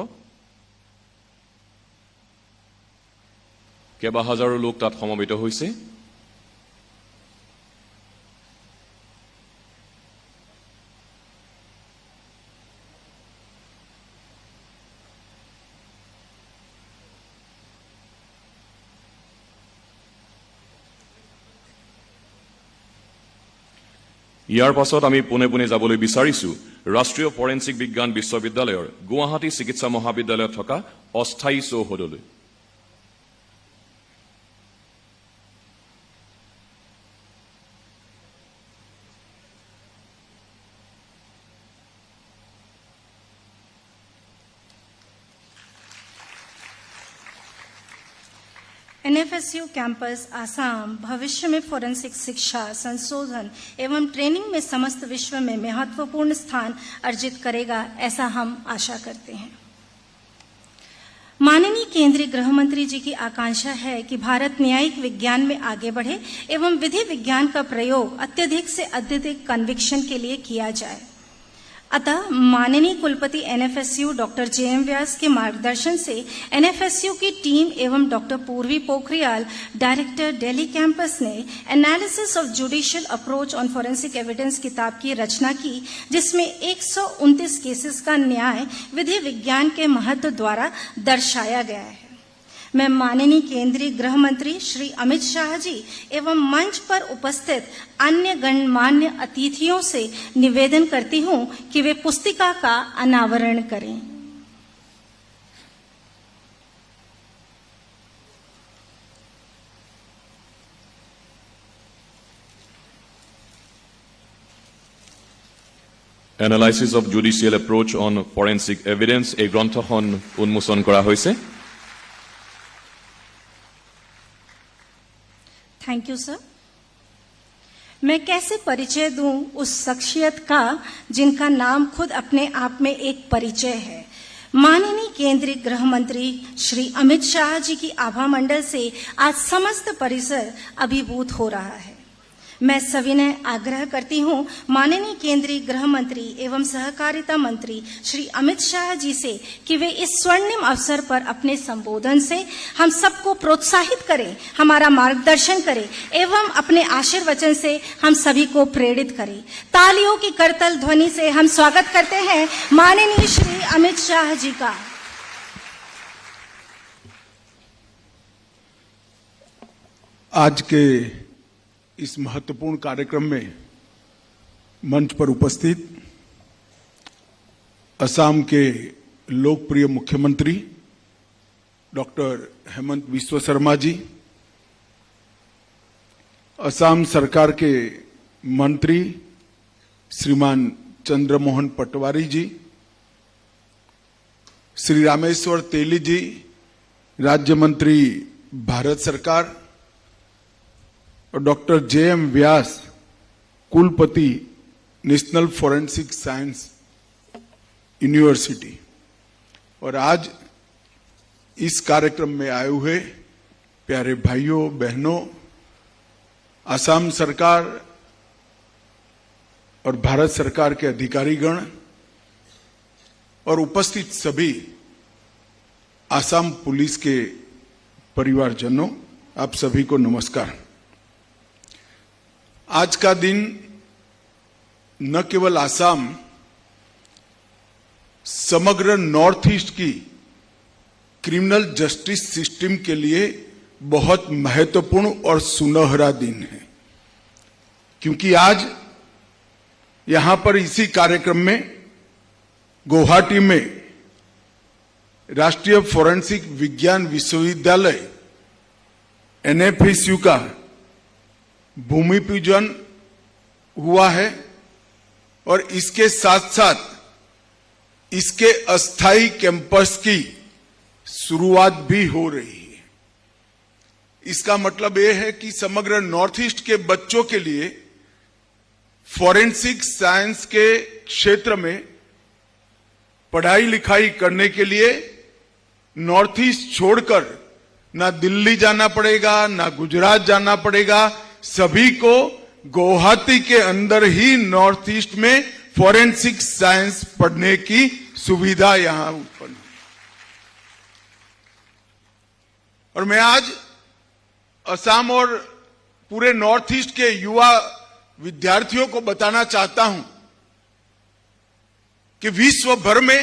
কেইবা হাজাৰো লোক তাত সমবেত হৈছে। ইয়াৰ পাছত আমি পুনে পুনে যাবলৈ বিচাৰিছো ৰাষ্ট্ৰীয় ফৰেনচিক বিজ্ঞান বিশ্ববিদ্যালয়ৰ গুৱাহাটী চিকিৎসা মহাবিদ্যালয়ত থকা অস্থায়ী চৌহদলৈ। एनएफएसयू कैंपस आसाम भविष्य में फोरेंसिक शिक्षा, संशोधन एवं ट्रेनिंग में समस्त विश्व में महत्वपूर्ण स्थान अर्जित करेगा, ऐसा हम आशा करते हैं। माननीय केंद्रीय गृह मंत्री जी की आकांक्षा है कि भारत न्यायिक विज्ञान में आगे बढ़े एवं विधि विज्ञान का प्रयोग अत्यधिक से अत्यधिक कन्विक्शन के लिए किया जाए। अतः माननीय कुलपति एनएफएसयू डॉक्टर जेएम व्यास के मार्गदर्शन से एनएफएसयू की टीम एवं डॉक्टर पूर्वी पोखरियाल, डायरेक्टर दिल्ली कैंपस ने analysis of judicial approach on forensic evidence किताब की रचना की, जिसमें 129 केसेस का न्याय विधि विज्ञान के महत्व द्वारा दर्शाया गया है। मैं माननीय केंद्रीय गृह मंत्री श्री अमित शाह जी एवं मंच पर उपस्थित अन्य गणमान्य अतिथियों से निवेदन करती हूं कि वे पुस्तिका का अनावरण करें। Analysis of judicial approach on forensic evidence এই গ্ৰন্থখন উন্মোচন কৰা হৈছে। Thank you sir. मैं कैसे परिचय दूं उस शख्सियत का जिनका नाम खुद अपने आप में एक परिचय है। माननीय केंद्रीय गृह मंत्री श्री अमित शाह जी की आभा मंडल से आज समस्त परिसर अभिभूत हो रहा है। मैं सविनय आग्रह करती हूं माननीय केंद्रीय गृह मंत्री एवं सहकारिता मंत्री श्री अमित शाह जी से कि वे इस स्वर्णिम अवसर पर अपने संबोधन से हम सबको प्रोत्साहित करें, हमारा मार्गदर्शन करें एवं अपने आशीर्वचन से हम सभी को प्रेरित करें। तालियों की करतल ध्वनि से हम स्वागत करते हैं माननीय श्री अमित शाह जी का। आज के इस महत्वपूर्ण कार्यक्रम में मंच पर उपस्थित असम के लोकप्रिय मुख्यमंत्री डॉक्टर हेमंत बिस्वा शर्मा जी, असम सरकार के मंत्री श्रीमान चंद्रमोहन पटवारी जी, श्री रामेश्वर तेली जी, राज्य मंत्री भारत सरकार, और डॉक्टर जेएम व्यास, कुलपति नेशनल फोरेंसिक साइंस यूनिवर्सिटी, और आज इस कार्यक्रम में आए हुए प्यारे भाइयों बहनों, असम सरकार और भारत सरकार के अधिकारीगण और उपस्थित सभी असम पुलिस के परिवारजनों, आप सभी को नमस्कार। आज का दिन न केवल असम, समग्र नॉर्थ ईस्ट की क्रिमिनल जस्टिस सिस्टम के लिए बहुत महत्वपूर्ण और सुनहरा दिन है, क्योंकि आज यहां पर इसी कार्यक्रम में गुवाहाटी में राष्ट्रीय फोरेंसिक विज्ञान विश्वविद्यालय NFSU का भूमि पूजन हुआ है और इसके साथ साथ इसके अस्थायी कैंपस की शुरुआत भी हो रही है। इसका मतलब यह है कि समग्र नॉर्थ ईस्ट के बच्चों के लिए फॉरेंसिक साइंस के क्षेत्र में पढ़ाई लिखाई करने के लिए नॉर्थ ईस्ट छोड़कर ना दिल्ली जाना पड़ेगा, ना गुजरात जाना पड़ेगा। सभी को गुवाहाटी के अंदर ही नॉर्थ ईस्ट में फॉरेंसिक साइंस पढ़ने की सुविधा यहां उत्पन्न। और मैं आज असम और पूरे नॉर्थ ईस्ट के युवा विद्यार्थियों को बताना चाहता हूं कि विश्व भर में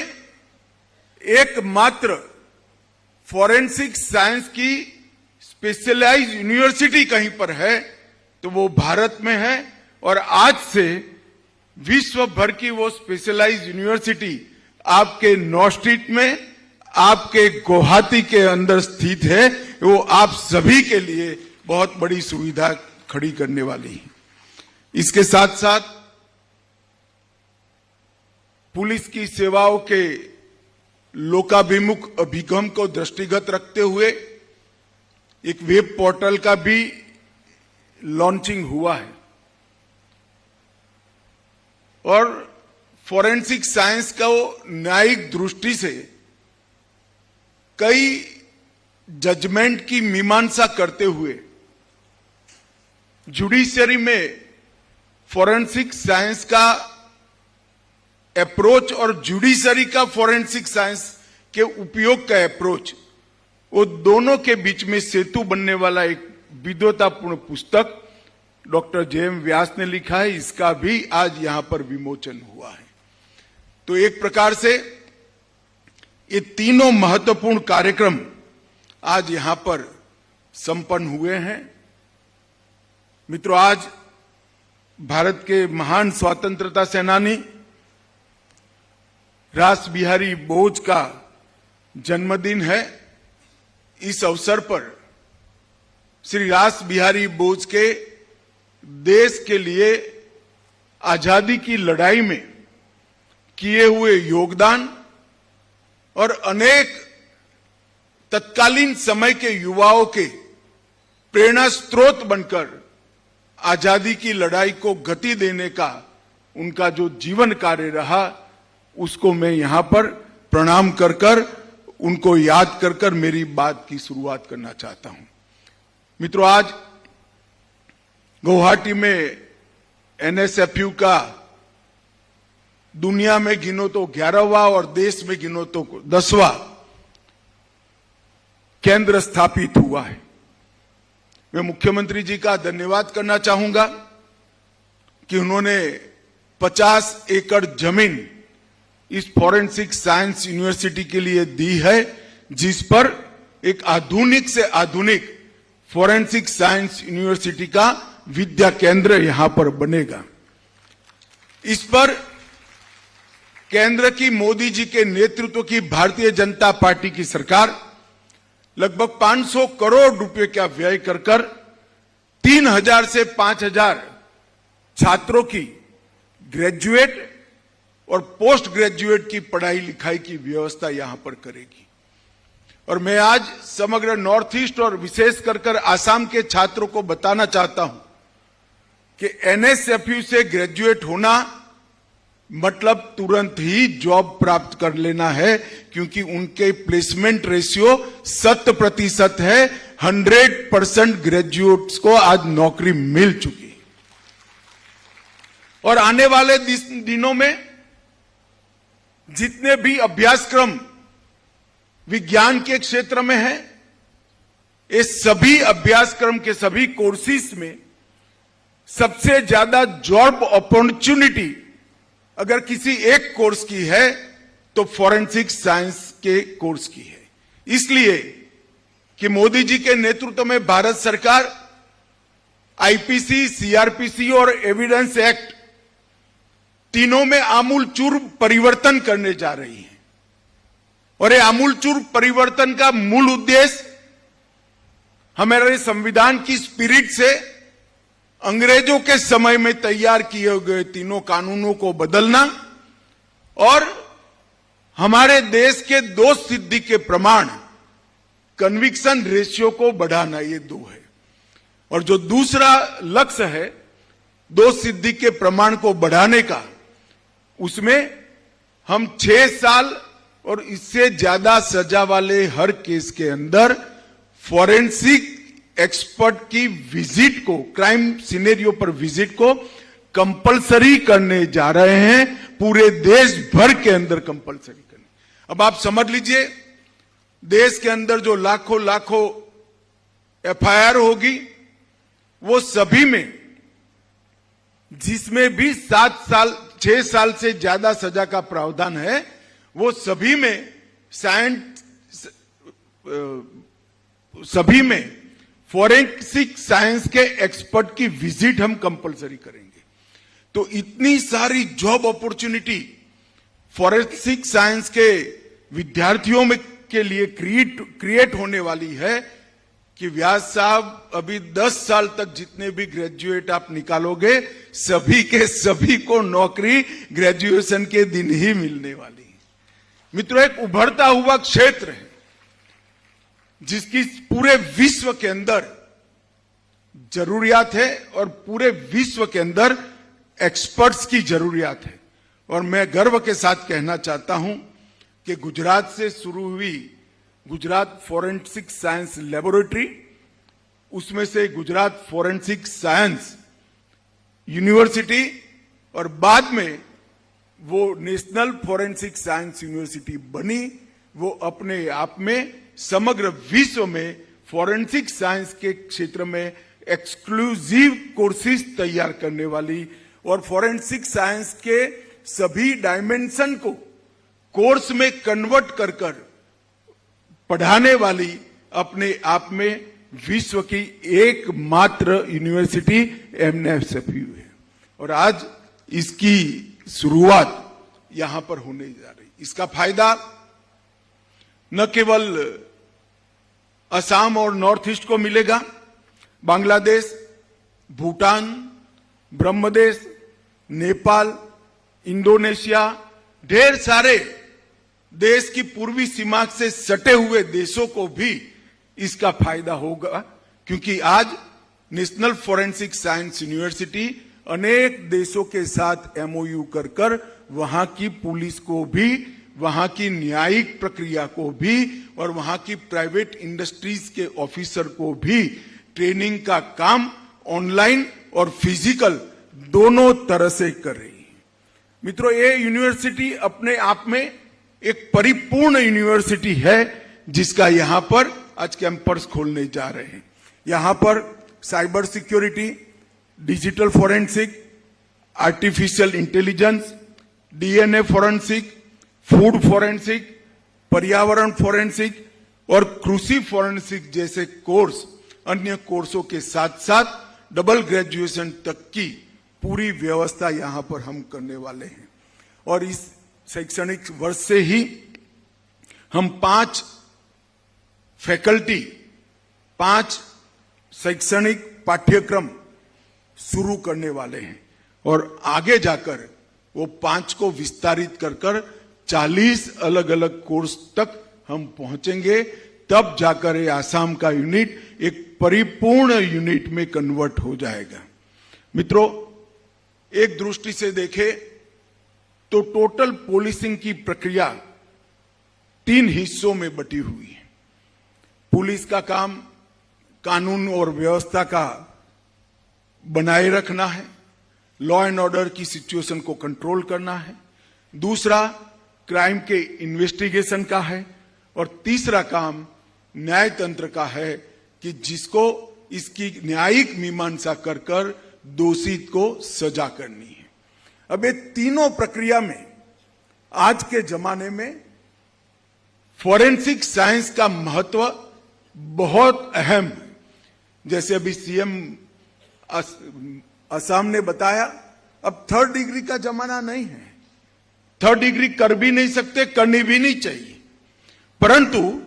एकमात्र फॉरेंसिक साइंस की स्पेशलाइज्ड यूनिवर्सिटी कहीं पर है तो वो भारत में है। और आज से विश्व भर की वो स्पेशलाइज्ड यूनिवर्सिटी आपके नॉर्थ ईस्ट में, आपके गुवाहाटी के अंदर स्थित है। वो आप सभी के लिए बहुत बड़ी सुविधा खड़ी करने वाली है। इसके साथ साथ पुलिस की सेवाओं के लोकाभिमुख अभिगम को दृष्टिगत रखते हुए एक वेब पोर्टल का भी लॉन्चिंग हुआ है और फॉरेंसिक साइंस को न्यायिक दृष्टि से कई जजमेंट की मीमांसा करते हुए जुडिशरी में फॉरेंसिक साइंस का अप्रोच और जुडिशरी का फॉरेंसिक साइंस के उपयोग का अप्रोच, वो दोनों के बीच में सेतु बनने वाला एक विद्वतापूर्ण पुस्तक डॉक्टर JM व्यास ने लिखा है। इसका भी आज यहां पर विमोचन हुआ है। तो एक प्रकार से ये तीनों महत्वपूर्ण कार्यक्रम आज यहां पर संपन्न हुए हैं। मित्रों, आज भारत के महान स्वतंत्रता सेनानी रास बिहारी बोस का जन्मदिन है। इस अवसर पर श्री रास बिहारी बोस के देश के लिए आजादी की लड़ाई में किए हुए योगदान और अनेक तत्कालीन समय के युवाओं के प्रेरणा स्रोत बनकर आजादी की लड़ाई को गति देने का उनका जो जीवन कार्य रहा, उसको मैं यहां पर प्रणाम कर कर उनको याद कर कर मेरी बात की शुरुआत करना चाहता हूं। मित्रों, आज गुवाहाटी में NSFU का दुनिया में गिनो तो 11वां और देश में गिनो तो 10वां केंद्र स्थापित हुआ है। मैं मुख्यमंत्री जी का धन्यवाद करना चाहूंगा कि उन्होंने 50 एकड़ जमीन इस फॉरेंसिक साइंस यूनिवर्सिटी के लिए दी है, जिस पर एक आधुनिक से आधुनिक फॉरेंसिक साइंस यूनिवर्सिटी का विद्या केंद्र यहां पर बनेगा। इस पर केंद्र की मोदी जी के नेतृत्व की भारतीय जनता पार्टी की सरकार लगभग 500 करोड़ रुपए का व्यय कर 3000 से 5000 छात्रों की ग्रेजुएट और पोस्ट ग्रेजुएट की पढ़ाई लिखाई की व्यवस्था यहां पर करेगी। और मैं आज समग्र नॉर्थ ईस्ट और विशेष कर आसाम के छात्रों को बताना चाहता हूं कि NSFU से ग्रेजुएट होना मतलब तुरंत ही जॉब प्राप्त कर लेना है, क्योंकि उनके प्लेसमेंट रेशियो 100% है। 100% ग्रेजुएट्स को आज नौकरी मिल चुकी है। और आने वाले दिनों में जितने भी अभ्यासक्रम विज्ञान के क्षेत्र में है, ये सभी अभ्यासक्रम के सभी कोर्सेज में सबसे ज्यादा जॉब अपॉर्चुनिटी अगर किसी एक कोर्स की है तो फॉरेंसिक साइंस के कोर्स की है। इसलिए कि मोदी जी के नेतृत्व में भारत सरकार IPC, CRPC और एविडेंस एक्ट तीनों में आमूलचूल परिवर्तन करने जा रही है। और ये आमूलचूल परिवर्तन का मूल उद्देश्य हमारे संविधान की स्पिरिट से अंग्रेजों के समय में तैयार किए गए तीनों कानूनों को बदलना और हमारे देश के दोष सिद्धि के प्रमाण कन्विक्शन रेशियो को बढ़ाना, ये दो है। और जो दूसरा लक्ष्य है दोष सिद्धि के प्रमाण को बढ़ाने का, उसमें हम 6 साल और इससे ज्यादा सजा वाले हर केस के अंदर फॉरेंसिक एक्सपर्ट की विजिट को, क्राइम सिनेरियो पर विजिट को कंपलसरी करने जा रहे हैं, पूरे देश भर के अंदर कंपलसरी करने। अब आप समझ लीजिए, देश के अंदर जो लाखों लाखों एफआईआर होगी, वो सभी में, जिसमें भी 6 साल से ज्यादा सजा का प्रावधान है, वो सभी में फॉरेंसिक साइंस के एक्सपर्ट की विजिट हम कंपलसरी करेंगे। तो इतनी सारी जॉब अपॉर्चुनिटी फॉरेंसिक साइंस के विद्यार्थियों में के लिए क्रिएट होने वाली है कि व्यास साहब, अभी 10 साल तक जितने भी ग्रेजुएट आप निकालोगे, सभी के सभी को नौकरी ग्रेजुएशन के दिन ही मिलने वाली है। मित्रों, एक उभरता हुआ क्षेत्र है जिसकी पूरे विश्व के अंदर जरूरियात है और पूरे विश्व के अंदर एक्सपर्ट्स की जरूरियात है। और मैं गर्व के साथ कहना चाहता हूं कि गुजरात से शुरू हुई गुजरात फॉरेंसिक साइंस लेबोरेटरी, उसमें से गुजरात फॉरेंसिक साइंस यूनिवर्सिटी और बाद में वो नेशनल फॉरेंसिक साइंस यूनिवर्सिटी बनी। वो अपने आप में समग्र विश्व में फॉरेंसिक साइंस के क्षेत्र में एक्सक्लूसिव कोर्सेज तैयार करने वाली और फॉरेंसिक साइंस के सभी डायमेंशन को कोर्स में कन्वर्ट कर पढ़ाने वाली अपने आप में विश्व की एकमात्र यूनिवर्सिटी एमएनएफसीयू है। और आज इसकी शुरुआत यहां पर होने जा रही। इसका फायदा न केवल असम और नॉर्थ ईस्ट को मिलेगा, बांग्लादेश, भूटान, ब्रह्मदेश, नेपाल, इंडोनेशिया, ढेर सारे देश की पूर्वी सीमा से सटे हुए देशों को भी इसका फायदा होगा, क्योंकि आज नेशनल फॉरेंसिक साइंस यूनिवर्सिटी अनेक देशों के साथ एमओयू कर वहां की पुलिस को भी, वहां की न्यायिक प्रक्रिया को भी और वहां की प्राइवेट इंडस्ट्रीज के ऑफिसर को भी ट्रेनिंग का काम ऑनलाइन और फिजिकल दोनों तरह से कर रही है। मित्रों, ये यूनिवर्सिटी अपने आप में एक परिपूर्ण यूनिवर्सिटी है जिसका यहां पर आज कैंपस खोलने जा रहे हैं। यहां पर cyber security, digital forensic, artificial intelligence, DNA forensic, food forensic, पर्यावरण फॉरेंसिक और कृषि फॉरेंसिक जैसे कोर्स, अन्य कोर्सों के साथ साथ डबल ग्रेजुएशन तक की पूरी व्यवस्था यहां पर हम करने वाले हैं। और इस शैक्षणिक वर्ष से ही हम 5 फैकल्टी, 5 शैक्षणिक पाठ्यक्रम शुरू करने वाले हैं और आगे जाकर वो 5 को विस्तारित कर 40 अलग अलग कोर्स तक हम पहुंचेंगे। तब जाकर ये आसाम का यूनिट एक परिपूर्ण यूनिट में कन्वर्ट हो जाएगा। मित्रों, एक दृष्टि से देखें तो टोटल पुलिसिंग की प्रक्रिया 3 हिस्सों में बटी हुई है। पुलिस का काम कानून और व्यवस्था का बनाए रखना है, लॉ एंड ऑर्डर की सिचुएशन को कंट्रोल करना है। दूसरा क्राइम के इन्वेस्टिगेशन का है और तीसरा काम न्याय तंत्र का है कि जिसको इसकी न्यायिक मीमांसा कर दोषित को सजा करनी है। अब ये तीनों प्रक्रिया में आज के जमाने में फॉरेंसिक साइंस का महत्व बहुत अहम है। जैसे अभी सीएम असम ने बताया अब थर्ड डिग्री का जमाना नहीं है, थर्ड डिग्री कर भी नहीं सकते, करनी भी नहीं चाहिए, परंतु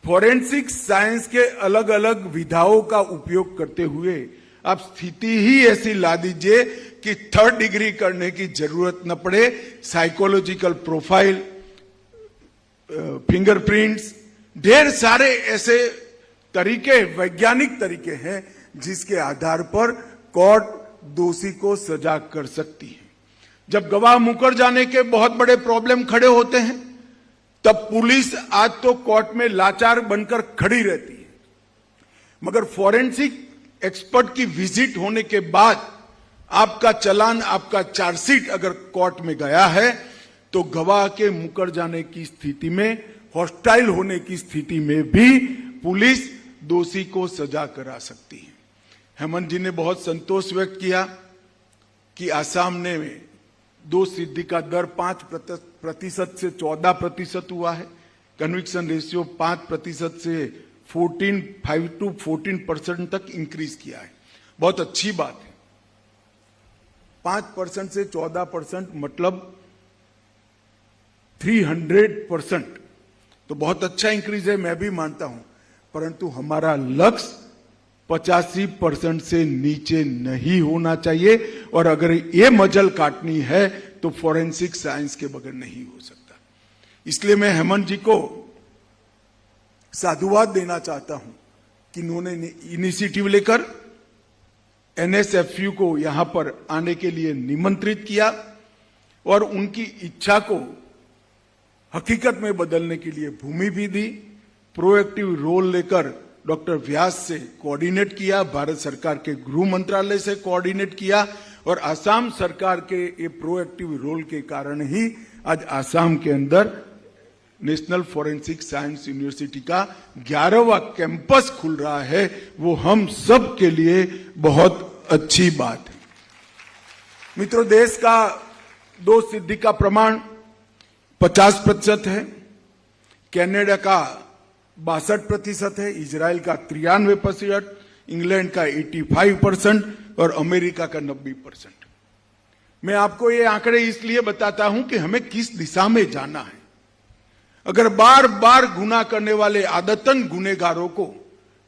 फॉरेंसिक साइंस के अलग अलग विधाओं का उपयोग करते हुए आप स्थिति ही ऐसी ला दीजिए कि थर्ड डिग्री करने की जरूरत न पड़े। साइकोलॉजिकल प्रोफाइल, फिंगरप्रिंट्स, ढेर सारे ऐसे तरीके, वैज्ञानिक तरीके हैं जिसके आधार पर कोर्ट दोषी को सजा कर सकती है। जब गवाह मुकर जाने के बहुत बड़े प्रॉब्लम खड़े होते हैं, तब पुलिस आज तो कोर्ट में लाचार बनकर खड़ी रहती है, मगर फॉरेंसिक एक्सपर्ट की विजिट होने के बाद आपका चालान, आपका चार्जशीट अगर कोर्ट में गया है, तो गवाह के मुकर जाने की स्थिति में, हॉस्टाइल होने की स्थिति में भी पुलिस दोषी को सजा करा सकती है। हेमंत जी ने बहुत संतोष व्यक्त किया कि आसाम ने दोष सिद्धि का दर 5% से 14% हुआ है, कन्विक्शन रेशियो 5% से 5 to 14% तक इंक्रीज किया है। बहुत अच्छी बात है। 5% से 14% मतलब 300%, तो बहुत अच्छा इंक्रीज है, मैं भी मानता हूं, परंतु हमारा लक्ष्य 85% से नीचे नहीं होना चाहिए, और अगर ये मजल काटनी है तो फॉरेंसिक साइंस के बगैर नहीं हो सकता। इसलिए मैं हेमंत जी को साधुवाद देना चाहता हूं कि उन्होंने इनिशिएटिव लेकर एनएसएफयू को यहां पर आने के लिए निमंत्रित किया और उनकी इच्छा को हकीकत में बदलने के लिए भूमि भी दी। प्रोएक्टिव रोल लेकर डॉक्टर व्यास से कोऑर्डिनेट किया, भारत सरकार के गृह मंत्रालय से कोऑर्डिनेट किया, और असम सरकार के ये प्रोएक्टिव रोल के कारण ही आज असम के अंदर नेशनल फॉरेंसिक साइंस यूनिवर्सिटी का 11वां कैंपस खुल रहा है। वो हम सब के लिए बहुत अच्छी बात है। मित्रों, देश का दोष सिद्धि का प्रमाण 50% है, कनाडा का 62% है, इजराइल का 93%, इंग्लैंड का 85% और अमेरिका का 90%। मैं आपको ये आंकड़े इसलिए बताता हूं कि हमें किस दिशा में जाना है। अगर बार बार गुनाह करने वाले आदतन गुनेगारों को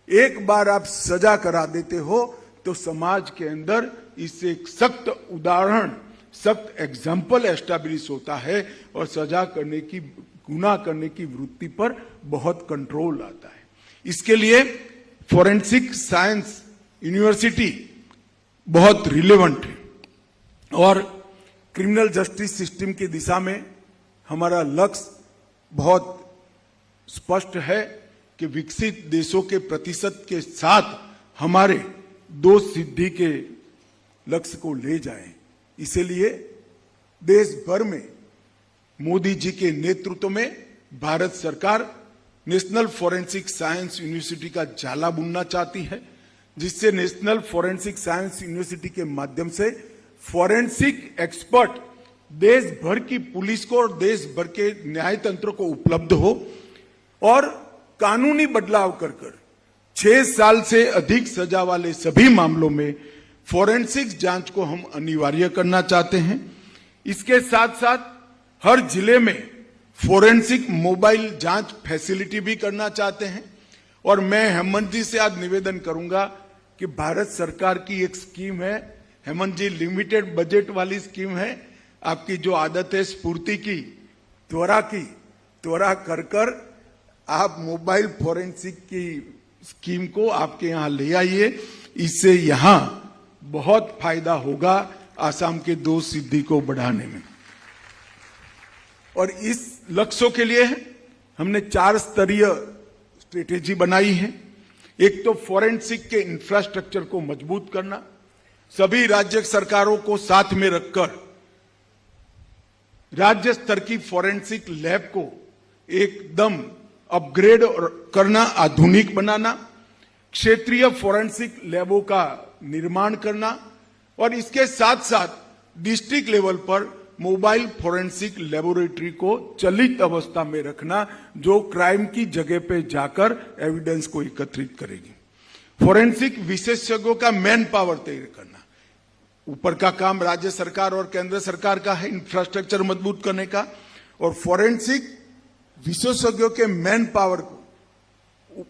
एक बार आप सजा करा देते हो, तो समाज के अंदर इससे एक सख्त उदाहरण, सख्त एग्जाम्पल एस्टैब्लिश होता है और सजा करने की, गुनाह करने की वृत्ति पर बहुत कंट्रोल आता है। इसके लिए फॉरेंसिक साइंस यूनिवर्सिटी बहुत रिलेवेंट है और क्रिमिनल जस्टिस सिस्टम की दिशा में हमारा लक्ष्य बहुत स्पष्ट है कि विकसित देशों के प्रतिशत के साथ हमारे दोष सिद्धि के लक्ष्य को ले जाएं। इसीलिए देश भर में मोदी जी के नेतृत्व में भारत सरकार नेशनल फॉरेंसिक साइंस यूनिवर्सिटी का जाला बुनना चाहती है, जिससे नेशनल फॉरेंसिक साइंस यूनिवर्सिटी के माध्यम से फॉरेंसिक एक्सपर्ट देश भर की पुलिस को और देश भर के न्याय तंत्र को उपलब्ध हो, और कानूनी बदलाव कर 6 साल से अधिक सजा वाले सभी मामलों में फॉरेंसिक जांच को हम अनिवार्य करना चाहते हैं। इसके साथ साथ हर जिले में फॉरेंसिक मोबाइल जांच फैसिलिटी भी करना चाहते हैं। और मैं हेमंत जी से आज निवेदन करूंगा कि भारत सरकार की एक स्कीम है, हेमंत जी, लिमिटेड बजट वाली स्कीम है। आपकी जो आदत है स्फूर्ति की, त्वरा कर आप मोबाइल फॉरेंसिक की स्कीम को आपके यहां ले आइए। इससे यहां बहुत फायदा होगा आसाम के दोष सिद्धि को बढ़ाने में। और इस लक्ष्यों के लिए हमने 4 स्तरीय स्ट्रेटेजी बनाई है। एक तो फॉरेंसिक के इंफ्रास्ट्रक्चर को मजबूत करना, सभी राज्य सरकारों को साथ में रखकर राज्य स्तर की फॉरेंसिक लैब को एकदम अपग्रेड करना, आधुनिक बनाना, क्षेत्रीय फॉरेंसिक लैबों का निर्माण करना, और इसके साथ साथ डिस्ट्रिक्ट लेवल पर मोबाइल फॉरेंसिक लेबोरेटरी को चलित अवस्था में रखना, जो क्राइम की जगह पे जाकर एविडेंस को एकत्रित करेगी। फॉरेंसिक विशेषज्ञों का मैन पावर तैयार करना, ऊपर का काम राज्य सरकार और केंद्र सरकार का है, इंफ्रास्ट्रक्चर मजबूत करने का, और फॉरेंसिक विशेषज्ञों के मैन पावर को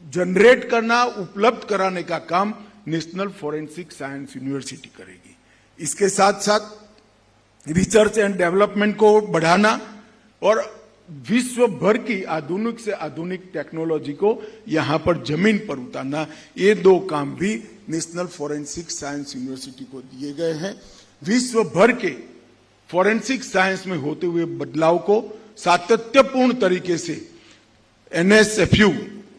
जनरेट करना, उपलब्ध कराने का काम नेशनल फॉरेंसिक साइंस यूनिवर्सिटी करेगी। इसके साथ साथ रिसर्च एंड डेवलपमेंट को बढ़ाना और विश्व भर की आधुनिक से आधुनिक टेक्नोलॉजी को यहां पर जमीन पर उतारना, ये दो काम भी नेशनल फॉरेंसिक साइंस यूनिवर्सिटी को दिए गए हैं। विश्व भर के फॉरेंसिक साइंस में होते हुए बदलाव को सातत्यपूर्ण तरीके से NSFU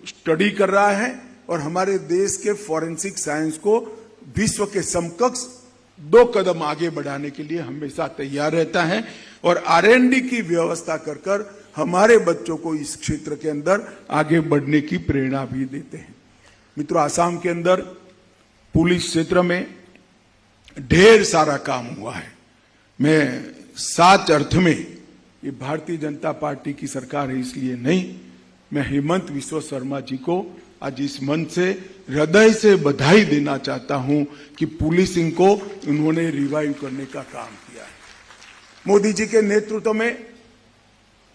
स्टडी कर रहा है और हमारे देश के फॉरेंसिक साइंस को विश्व के समकक्ष 2 कदम आगे बढ़ाने के लिए हमेशा तैयार रहता है और R&D की व्यवस्था कर कर हमारे बच्चों को इस क्षेत्र के अंदर आगे बढ़ने की प्रेरणा भी देते हैं। मित्रों, आसाम के अंदर पुलिस क्षेत्र में ढेर सारा काम हुआ है। मैं साच अर्थ में, ये भारतीय जनता पार्टी की सरकार है इसलिए नहीं, मैं हेमंत बिस्वा शर्मा जी को आज इस मंच से हृदय से बधाई देना चाहता हूं कि पुलिसिंग को उन्होंने रिवाइव करने का काम किया है। मोदी जी के नेतृत्व में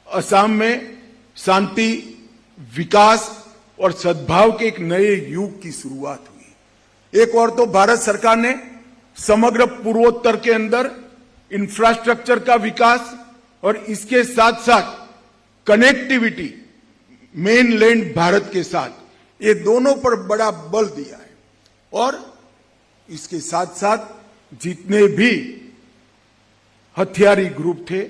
असम में शांति, विकास और सद्भाव के एक नए युग की शुरुआत हुई। एक और तो भारत सरकार ने समग्र पूर्वोत्तर के अंदर इंफ्रास्ट्रक्चर का विकास और इसके साथ साथ कनेक्टिविटी मेनलैंड भारत के साथ, ये दोनों पर बड़ा बल दिया है। और इसके साथ साथ जितने भी हथियारी ग्रुप थे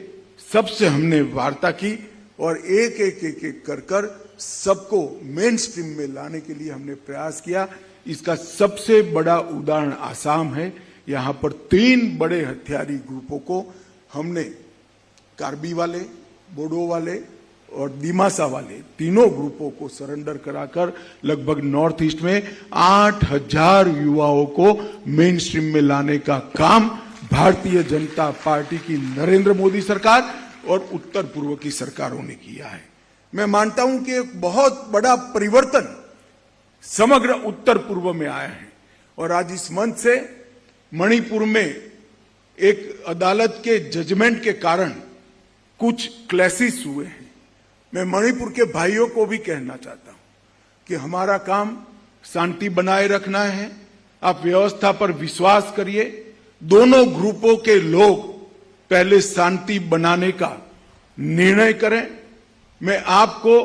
सबसे हमने वार्ता की और एक एक कर कर सबको मेन स्ट्रीम में लाने के लिए हमने प्रयास किया। इसका सबसे बड़ा उदाहरण आसाम है। यहां पर 3 बड़े हथियारी ग्रुपों को हमने कार्बी वाले, बोडो वाले और दिमासा वाले तीनों ग्रुपों को सरेंडर कराकर लगभग नॉर्थ ईस्ट में 8000 युवाओं को मेन स्ट्रीम में लाने का काम भारतीय जनता पार्टी की नरेंद्र मोदी सरकार और उत्तर पूर्व की सरकारों ने किया है। मैं मानता हूं कि एक बहुत बड़ा परिवर्तन समग्र उत्तर पूर्व में आया है और आज इस मंच से मणिपुर में एक अदालत के जजमेंट के कारण कुछ क्लैशेस हुए हैं। मैं मणिपुर के भाइयों को भी कहना चाहता हूं कि हमारा काम शांति बनाए रखना है। आप व्यवस्था पर विश्वास करिए। दोनों ग्रुपों के लोग पहले शांति बनाने का निर्णय करें। मैं आपको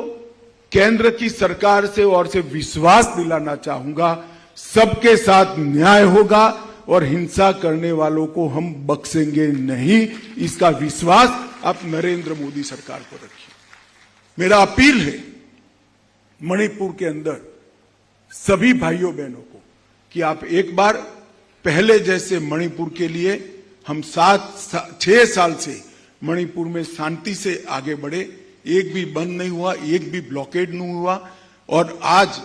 केंद्र की सरकार से और से विश्वास दिलाना चाहूंगा, सबके साथ न्याय होगा और हिंसा करने वालों को हम बख्शेंगे नहीं। इसका विश्वास आप नरेंद्र मोदी सरकार को रखिए। मेरा अपील है मणिपुर के अंदर सभी भाइयों बहनों को कि आप एक बार पहले जैसे मणिपुर के लिए हम 6 साल से मणिपुर में शांति से आगे बढ़े। एक भी बंद नहीं हुआ, एक भी ब्लॉकेड नहीं हुआ और आज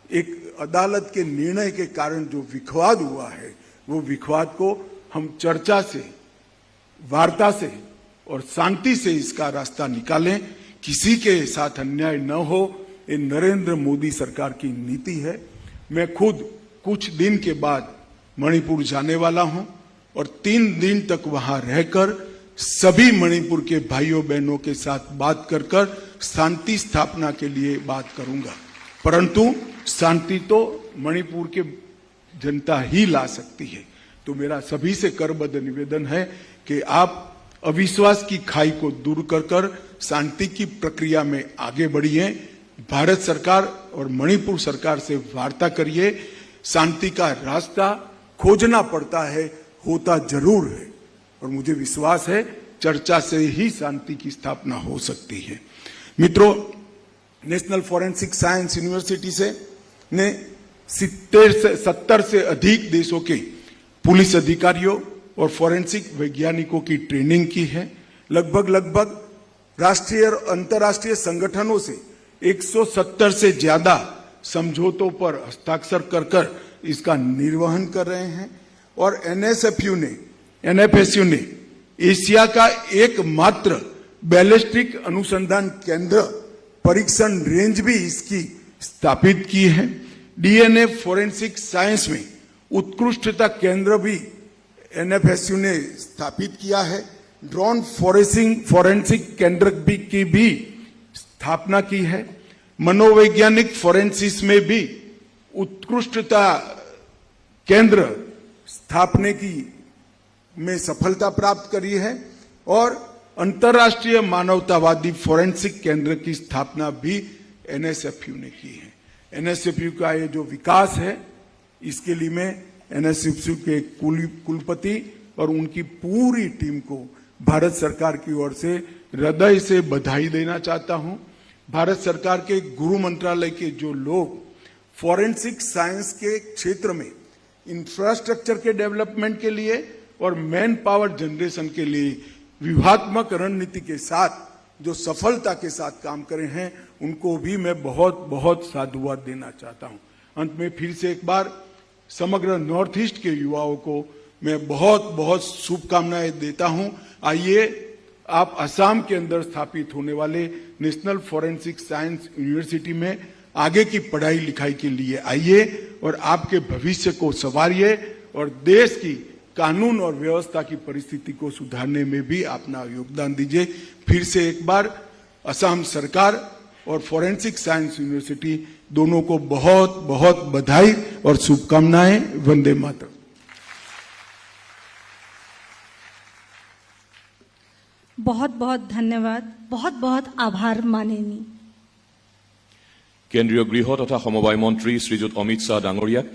एक अदालत के निर्णय के कारण जो विवाद हुआ है वो विवाद को हम चर्चा से, वार्ता से और शांति से इसका रास्ता निकालें। किसी के साथ अन्याय न हो, ये नरेंद्र मोदी सरकार की नीति है। मैं खुद कुछ दिन के बाद मणिपुर जाने वाला हूं और 3 दिन तक वहां रहकर सभी मणिपुर के भाइयों बहनों के साथ बात कर कर शांति स्थापना के लिए बात करूंगा। परंतु शांति तो मणिपुर के जनता ही ला सकती है। तो मेरा सभी से करबद्ध निवेदन है कि आप अविश्वास की खाई को दूर कर कर शांति की प्रक्रिया में आगे बढ़िए। भारत सरकार और मणिपुर सरकार से वार्ता करिए। शांति का रास्ता खोजना पड़ता है, होता जरूर है और मुझे विश्वास है चर्चा से ही शांति की स्थापना हो सकती है। मित्रों, नेशनल फॉरेंसिक साइंस यूनिवर्सिटी से ने 70 से अधिक देशों के पुलिस अधिकारियों और फॉरेंसिक वैज्ञानिकों की ट्रेनिंग की है। लगभग राष्ट्रीय और अंतर्राष्ट्रीय संगठनों से 170 से ज्यादा समझौतों पर हस्ताक्षर कर इसका निर्वहन कर रहे हैं और NFSU ने एशिया का एकमात्र बैलिस्टिक अनुसंधान केंद्र परीक्षण रेंज भी इसकी स्थापित की है। DNA फॉरेंसिक साइंस में उत्कृष्टता केंद्र भी एनएफएसयू ने स्थापित किया है। ड्रोन फॉरेंसिक केंद्र की भी स्थापना की है। मनोवैज्ञानिक फोरेंसिस में भी उत्कृष्टता केंद्र स्थापने की में सफलता प्राप्त करी है और अंतर्राष्ट्रीय मानवतावादी फोरेंसिक केंद्र की स्थापना भी एनएसएफयू ने की है। एनएसएफयू का ये जो विकास है, इसके लिए मैं एनएसएफयू के कुलपति और उनकी पूरी टीम को भारत सरकार की ओर से हृदय से बधाई देना चाहता हूं। भारत सरकार के गृह मंत्रालय के जो लोग फॉरेंसिक साइंस के क्षेत्र में इंफ्रास्ट्रक्चर के डेवलपमेंट के लिए और मैन पावर जनरेशन के लिए व्यूहात्मक रणनीति के साथ जो सफलता के साथ काम करे हैं, उनको भी मैं बहुत बहुत साधुवाद देना चाहता हूं। अंत में फिर से एक बार समग्र नॉर्थ ईस्ट के युवाओं को मैं बहुत बहुत शुभकामनाएं देता हूं। आइए आप असम के अंदर स्थापित होने वाले नेशनल फॉरेंसिक साइंस यूनिवर्सिटी में आगे की पढ़ाई लिखाई के लिए आइए और आपके भविष्य को संवारिए और देश की कानून और व्यवस्था की परिस्थिति को सुधारने में भी अपना योगदान दीजिए। फिर से एक बार असम सरकार और फॉरेंसिक साइंस यूनिवर्सिटी दोनों को बहुत बहुत बधाई और शुभकामनाएं। वंदे मातरम। बहुत बहुत धन्यवाद, बहुत बहुत आभार माननीय। কেন্দ্ৰীয় গৃহ তথা সমবায় মন্ত্ৰী শ্ৰীযুত অমিত শ্বাহ ডাঙৰীয়াক